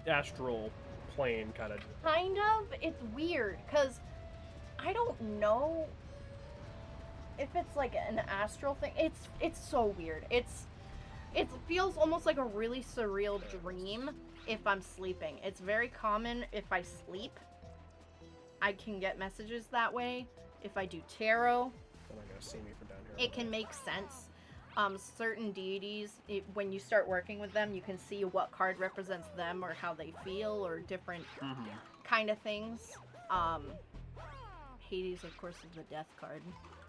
astral plane kind of. Kind of. It's weird because I don't know if it's like an astral thing. It's so weird. It feels almost like a really surreal dream if I'm sleeping. It's very common if I sleep. I can get messages that way. If I do tarot, They're not gonna see me from down here. it can make sense. Certain deities, when you start working with them, you can see what card represents them or how they feel or different kind of things. Hades, of course, is the death card.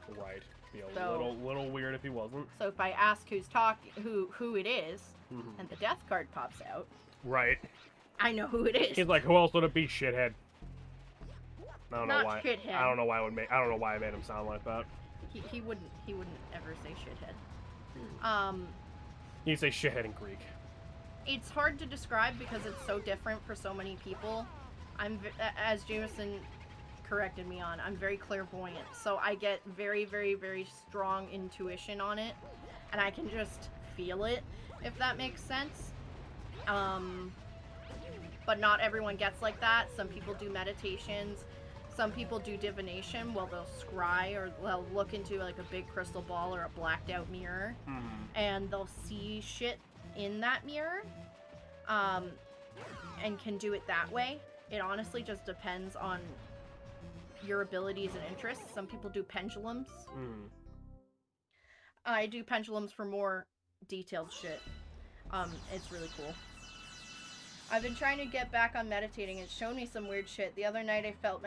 Right. Be a So- little weird if he wasn't. So if I ask who's talking, who it is, and the death card pops out, Right. I know who it is. He's like, who else would it be, shithead? I don't know Not why. shithead. I don't know why I don't know why I made him sound like that. He wouldn't ever say shithead. He'd say shithead in Greek. It's hard to describe because it's so different for so many people. As Jameson corrected me on, I'm very clairvoyant, so I get very, very, very strong intuition on it, and I can just feel it, if that makes sense. But not everyone gets like that. Some people do meditations. Some people do divination. Well, they'll scry or they'll look into like a big crystal ball or a blacked out mirror, and they'll see shit in that mirror, and can do it that way. It honestly just depends on your abilities and interests. Some people do pendulums. I do pendulums for more detailed shit. It's really cool. I've been trying to get back on meditating. It's shown me some weird shit. The other night I felt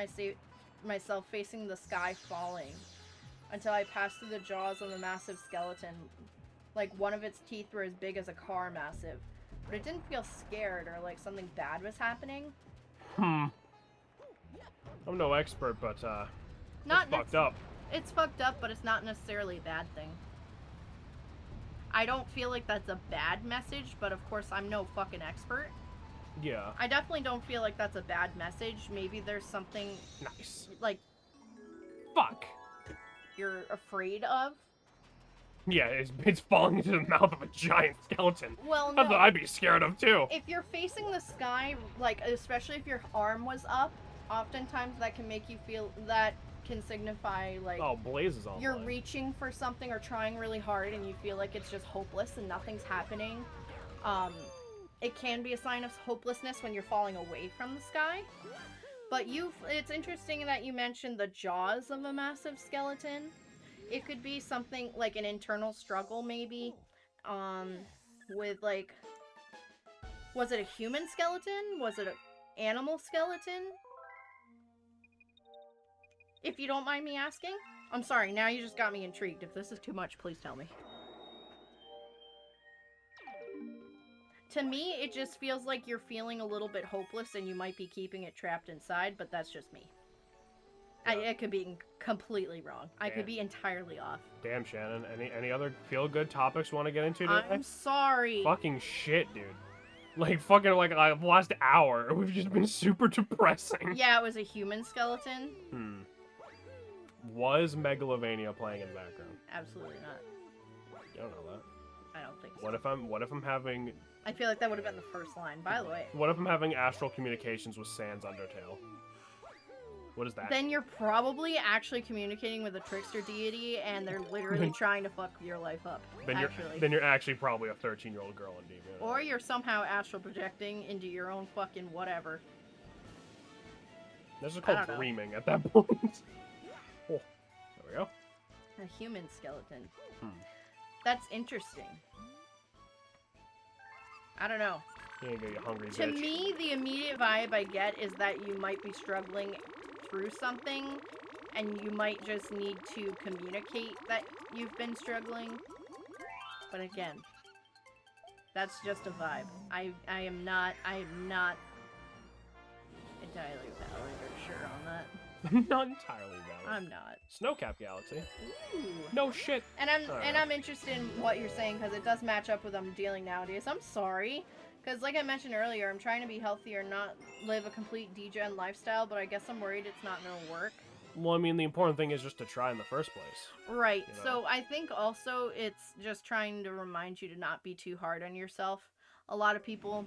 myself facing the sky falling until I passed through the jaws of a massive skeleton. Like one of its teeth were as big as a car massive. But it didn't feel scared or like something bad was happening. I'm no expert, but Not it's fucked up. It's fucked up, but it's not necessarily a bad thing. I don't feel like that's a bad message, but of course I'm no fucking expert. Yeah. I definitely don't feel like that's a bad message. Maybe there's something Nice. like Fuck. you're afraid of. Yeah, it's falling into the mouth of a giant skeleton. Well, That's what no. I'd be scared of too. If you're facing the sky, like especially if your arm was up, oftentimes that can make you feel, that can signify like Oh, blazes all. you're reaching for something or trying really hard and you feel like it's just hopeless and nothing's happening. It can be a sign of hopelessness when you're falling away from the sky. But it's interesting that you mentioned the jaws of a massive skeleton. It could be something like an internal struggle, maybe, with like, was it a human skeleton? Was it an animal skeleton? If you don't mind me asking. I'm sorry, now you just got me intrigued. If this is too much, please tell me. To me, it just feels like you're feeling a little bit hopeless and you might be keeping it trapped inside, but that's just me. Yeah. I could be completely wrong. I could Damn. be entirely off. Damn, Shannon. Any other feel-good topics you want to get into today? I'm sorry. Fucking shit, dude. Like, fucking, like, the last hour, we've just been super depressing. Yeah, it was a human skeleton. Was Megalovania playing in the background? Absolutely not. You don't know that. I don't think so. What if I'm having... I feel like that would have been the first line, by the way. What if I'm having astral communications with Sans Undertale? What is that? Then you're probably actually communicating with a trickster deity, and they're literally trying to fuck your life up. Then you're actually probably a 13-year-old girl in Deviant. Or you're somehow astral projecting into your own fucking whatever. This is I called don't know. dreaming at that point. Oh, there we go. A human skeleton. That's interesting. I don't know. You ain't gonna get hungry, To bitch. me, the immediate vibe I get is that you might be struggling through something, and you might just need to communicate that you've been struggling. But again, That's just a vibe. I am not entirely valid or sure on that. Not entirely valid. I'm not. Snowcap Galaxy. Ooh. No shit. And I'm interested in what you're saying because it does match up with what I'm dealing nowadays. I'm sorry. Because like I mentioned earlier, I'm trying to be healthier and not live a complete degen lifestyle, but I guess I'm worried it's not going to work. Well, I mean, the important thing is just to try in the first place. Right. You know? So I think also it's just trying to remind you to not be too hard on yourself. A lot of people,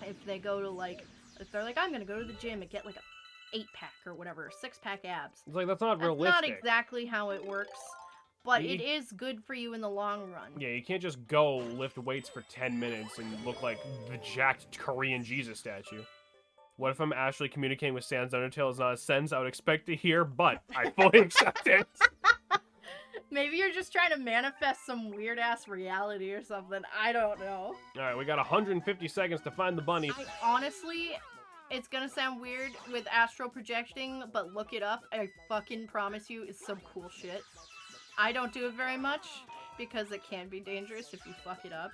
if they go to like, if they're like, I'm going to go to the gym and get like a 8-pack or whatever, 6-pack abs. It's like, that's not realistic. That's not exactly how it works, but it is good for you in the long run. Yeah, you can't just go lift weights for 10 minutes and look like the jacked Korean Jesus statue. What if I'm actually communicating with Sans Undertale is not a sentence I would expect to hear, but I fully accept it. Maybe you're just trying to manifest some weird-ass reality or something. I don't know. Alright, we got 150 seconds to find the bunny. Honestly, it's gonna sound weird with astral projecting, but look it up. I fucking promise you, it's some cool shit. I don't do it very much, because it can be dangerous if you fuck it up.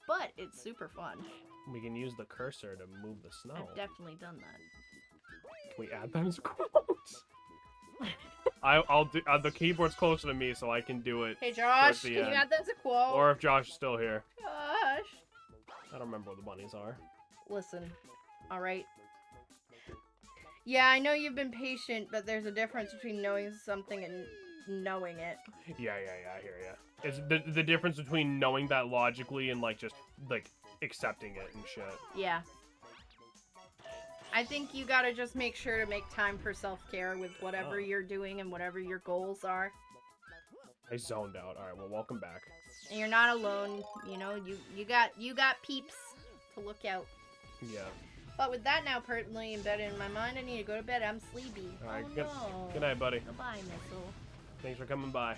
But it's super fun. We can use the cursor to move the snow. I've definitely done that. Can we add that as quotes? I'll do. The keyboard's closer to me, so I can do it. Hey Josh, the can you end. add that as a quote? Or if Josh is still here. Josh. I don't remember what the bunnies are. Listen, alright? Yeah, I know you've been patient, but there's a difference between knowing something and knowing it. Yeah, I hear ya. It's the difference between knowing that logically and, like, just, like, accepting it and shit. Yeah. I think you gotta just make sure to make time for self-care with whatever you're doing and whatever your goals are. I zoned out. Alright, well, welcome back. And you're not alone, you know, you got peeps to look out. Yeah. But with that now permanently embedded in my mind, I need to go to bed. I'm sleepy. Alright, Oh good, no. good night, buddy. Goodbye, missile. Thanks for coming by.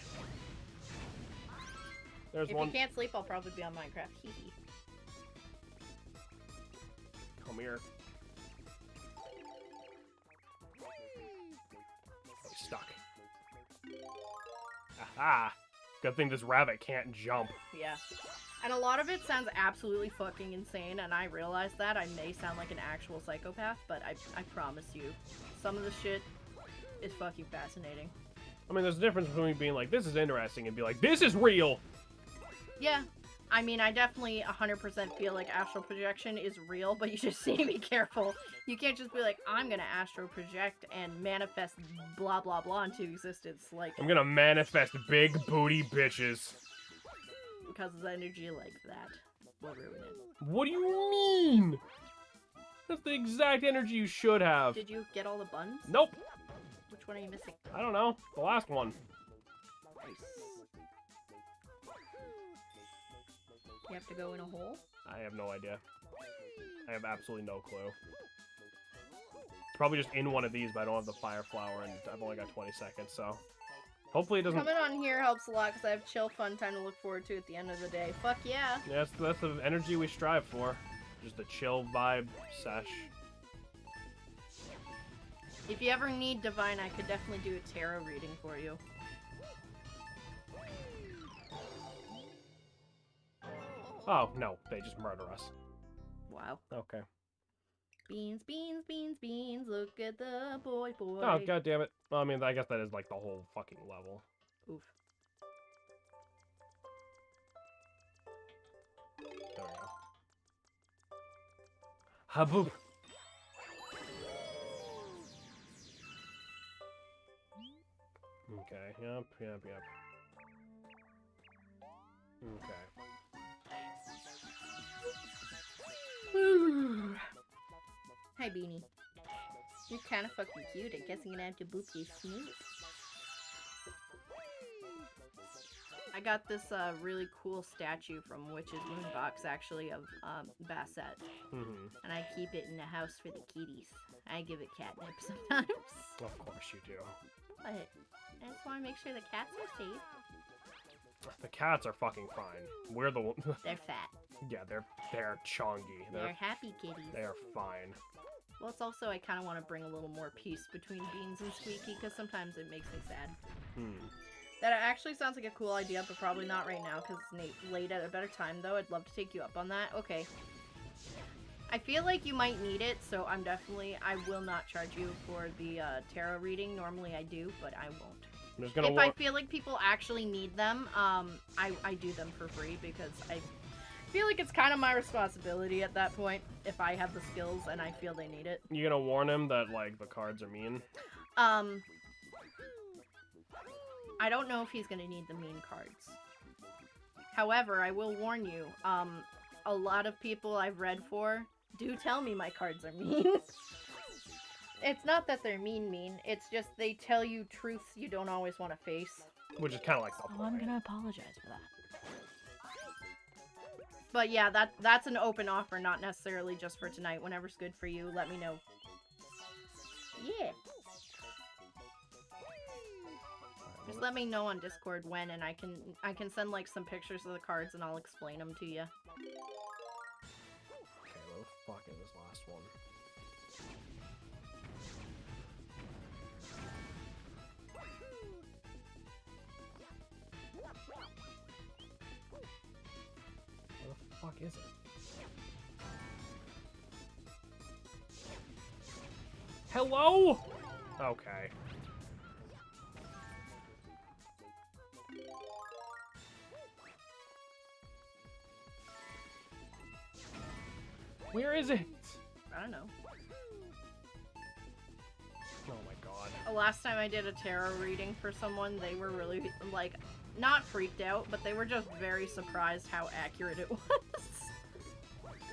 There's If one. you can't sleep, I'll probably be on Minecraft. Hee hee. Come here. Oh, he's stuck. Aha! Good thing this rabbit can't jump. Yeah. And a lot of it sounds absolutely fucking insane, and I realize that. I may sound like an actual psychopath, but I promise you, some of the shit is fucking fascinating. I mean, there's a difference between being like, this is interesting, and be like, this is real! Yeah. I mean, I definitely 100% feel like astral projection is real, but you just need to be careful. You can't just be like, I'm gonna astral project and manifest blah blah blah into existence, like... I'm gonna manifest big booty bitches. Because of energy like that will ruin it. What do you mean? That's the exact energy you should have. Did you get all the buns? Nope. Which one are you missing? I don't know. The last one. Nice. You have to go in a hole? I have no idea. I have absolutely no clue. It's probably just in one of these, but I don't have the fire flower, and I've only got 20 seconds, so... Hopefully it doesn't... Coming on here helps a lot, because I have chill, fun time to look forward to at the end of the day. Fuck yeah! Yeah, that's the energy we strive for. Just a chill vibe sesh. If you ever need Divine, I could definitely do a tarot reading for you. Oh, no. They just murder us. Wow. Okay. Beans, beans, beans, beans, look at the boy, boy. Oh, god damn it. Well, I mean, I guess that is, like, the whole fucking level. Oof. There we go. Haboop. Okay, yep. Okay. Hi, Beanie. You're kind of fucking cute. I guess I'm gonna have to boop your snoot. I got this really cool statue from Witch's Moonbox, actually, of Bassett. Mm-hmm. And I keep it in the house for the kitties. I give it catnip sometimes. Of course you do. But I just want to make sure the cats are safe. The cats are fucking fine. We're the They're fat. Yeah, they're chongy. They're happy kitties. They are fine. Well, it's also I kind of want to bring a little more peace between Beans and Squeaky, because sometimes it makes me sad. That actually sounds like a cool idea, but probably not right now, because it's late at a better time, though. I'd love to take you up on that. Okay. I feel like you might need it, so I will not charge you for the tarot reading. Normally I do, but I won't. If I feel like people actually need them, I do them for free, because I feel like it's kind of my responsibility at that point, if I have the skills and I feel they need it. You gonna warn him that, like, the cards are mean? I don't know if he's gonna need the mean cards. However, I will warn you, a lot of people I've read for do tell me my cards are mean. It's not that they're mean, it's just they tell you truths you don't always want to face. Which is kind of like the point. I'm gonna apologize for that. But yeah, that's an open offer, not necessarily just for tonight. Whenever's good for you, let me know. Yeah. Just let me know on Discord when, and I can send like some pictures of the cards and I'll explain them to you. Okay, what the fuck is this last one? What the fuck is it? Hello? Okay. Where is it? I don't know. Oh my god. The last time I did a tarot reading for someone, they were really, like, not freaked out, but they were just very surprised how accurate it was.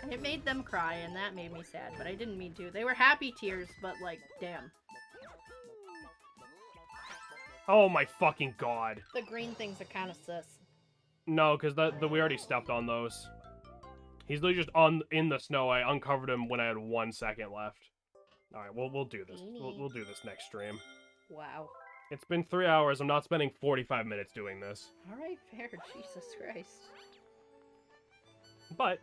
And it made them cry, and that made me sad, but I didn't mean to. They were happy tears, but, like, damn. Oh my fucking god. The green things are kind of sus. No, because we already stepped on those. He's literally just in the snow. I uncovered him when I had 1 second left. All right, we'll do this. We'll do this next stream. Wow. It's been 3 hours. I'm not spending 45 minutes doing this. All right, fair. Jesus Christ. But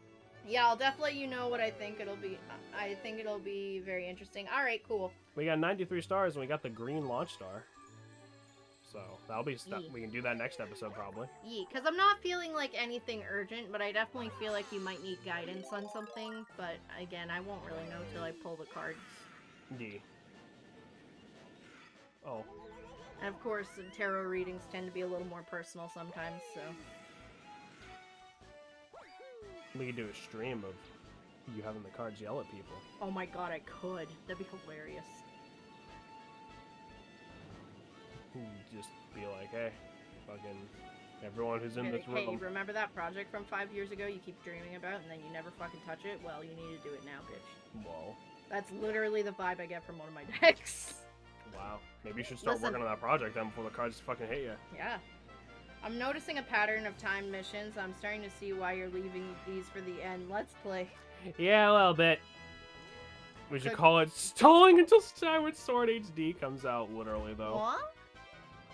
yeah, I'll definitely let you know what I think it'll be. I think it'll be very interesting. All right, cool. We got 93 stars and we got the green launch star. So that'll be stuff. We can do that next episode probably. Yeah, because I'm not feeling like anything urgent, but I definitely feel like you might need guidance on something. But again, I won't really know till I pull the cards. Yeah. Oh. And of course, tarot readings tend to be a little more personal sometimes, so. We could do a stream of you having the cards yell at people. Oh my god, I could. That'd be hilarious. Just be like, hey, fucking everyone who's in this room. Hey, remember that project from 5 years ago you keep dreaming about and then you never fucking touch it? Well, you need to do it now, bitch. Whoa. That's literally the vibe I get from one of my decks. Wow. Maybe you should start working on that project then before the cards fucking hit you. Yeah. I'm noticing a pattern of timed missions. I'm starting to see why you're leaving these for the end. Let's play. Yeah, a little bit. We should call it Stalling Until Skyward Sword HD comes out, literally, though. What?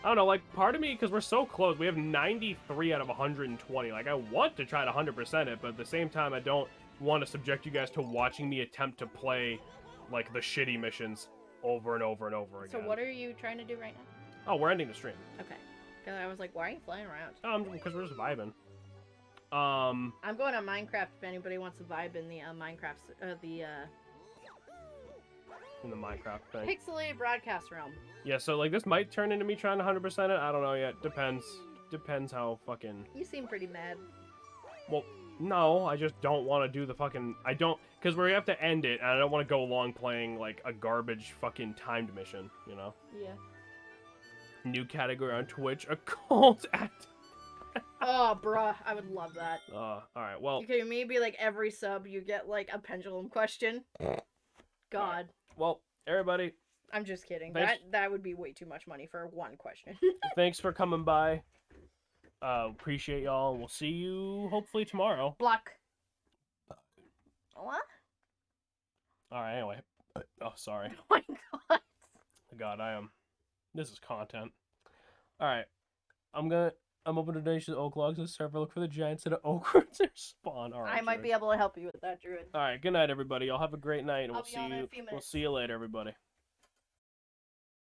I don't know, like, part of me, because we're so close, we have 93 out of 120. Like, I want to try to 100% it, but at the same time, I don't want to subject you guys to watching me attempt to play, like, the shitty missions over and over and over again. So what are you trying to do right now? Oh, we're ending the stream. Okay. Because I was like, why are you flying around? Because we're just vibing. I'm going on Minecraft if anybody wants to vibe in the Minecraft, in the Minecraft thing. Pixelated broadcast realm. Yeah, so, like, this might turn into me trying to 100% it. I don't know yet. Depends. Depends how fucking... You seem pretty mad. Well, no, I just don't want to do the fucking... I don't... Because we have to end it, and I don't want to go along playing, like, a garbage fucking timed mission, you know? Yeah. New category on Twitch, occult act. Oh, bruh, I would love that. Alright, well... Okay, maybe, like, every sub you get, like, a pendulum question. God. Right. Well, everybody... I'm just kidding. Thanks. That would be way too much money for one question. Thanks for coming by. Appreciate y'all. We'll see you hopefully tomorrow. Block. What? Alright, anyway. Oh, sorry. Oh my god. God, I am... This is content. Alright. I'm open to donation to Oak Logs and server. Look for the giants at Oak Roots their spawn. Alright. I might be able to help you with that, Druid. Alright, good night, everybody. Y'all have a great night, and I'll be on in a few we'll minutes. see you later, everybody.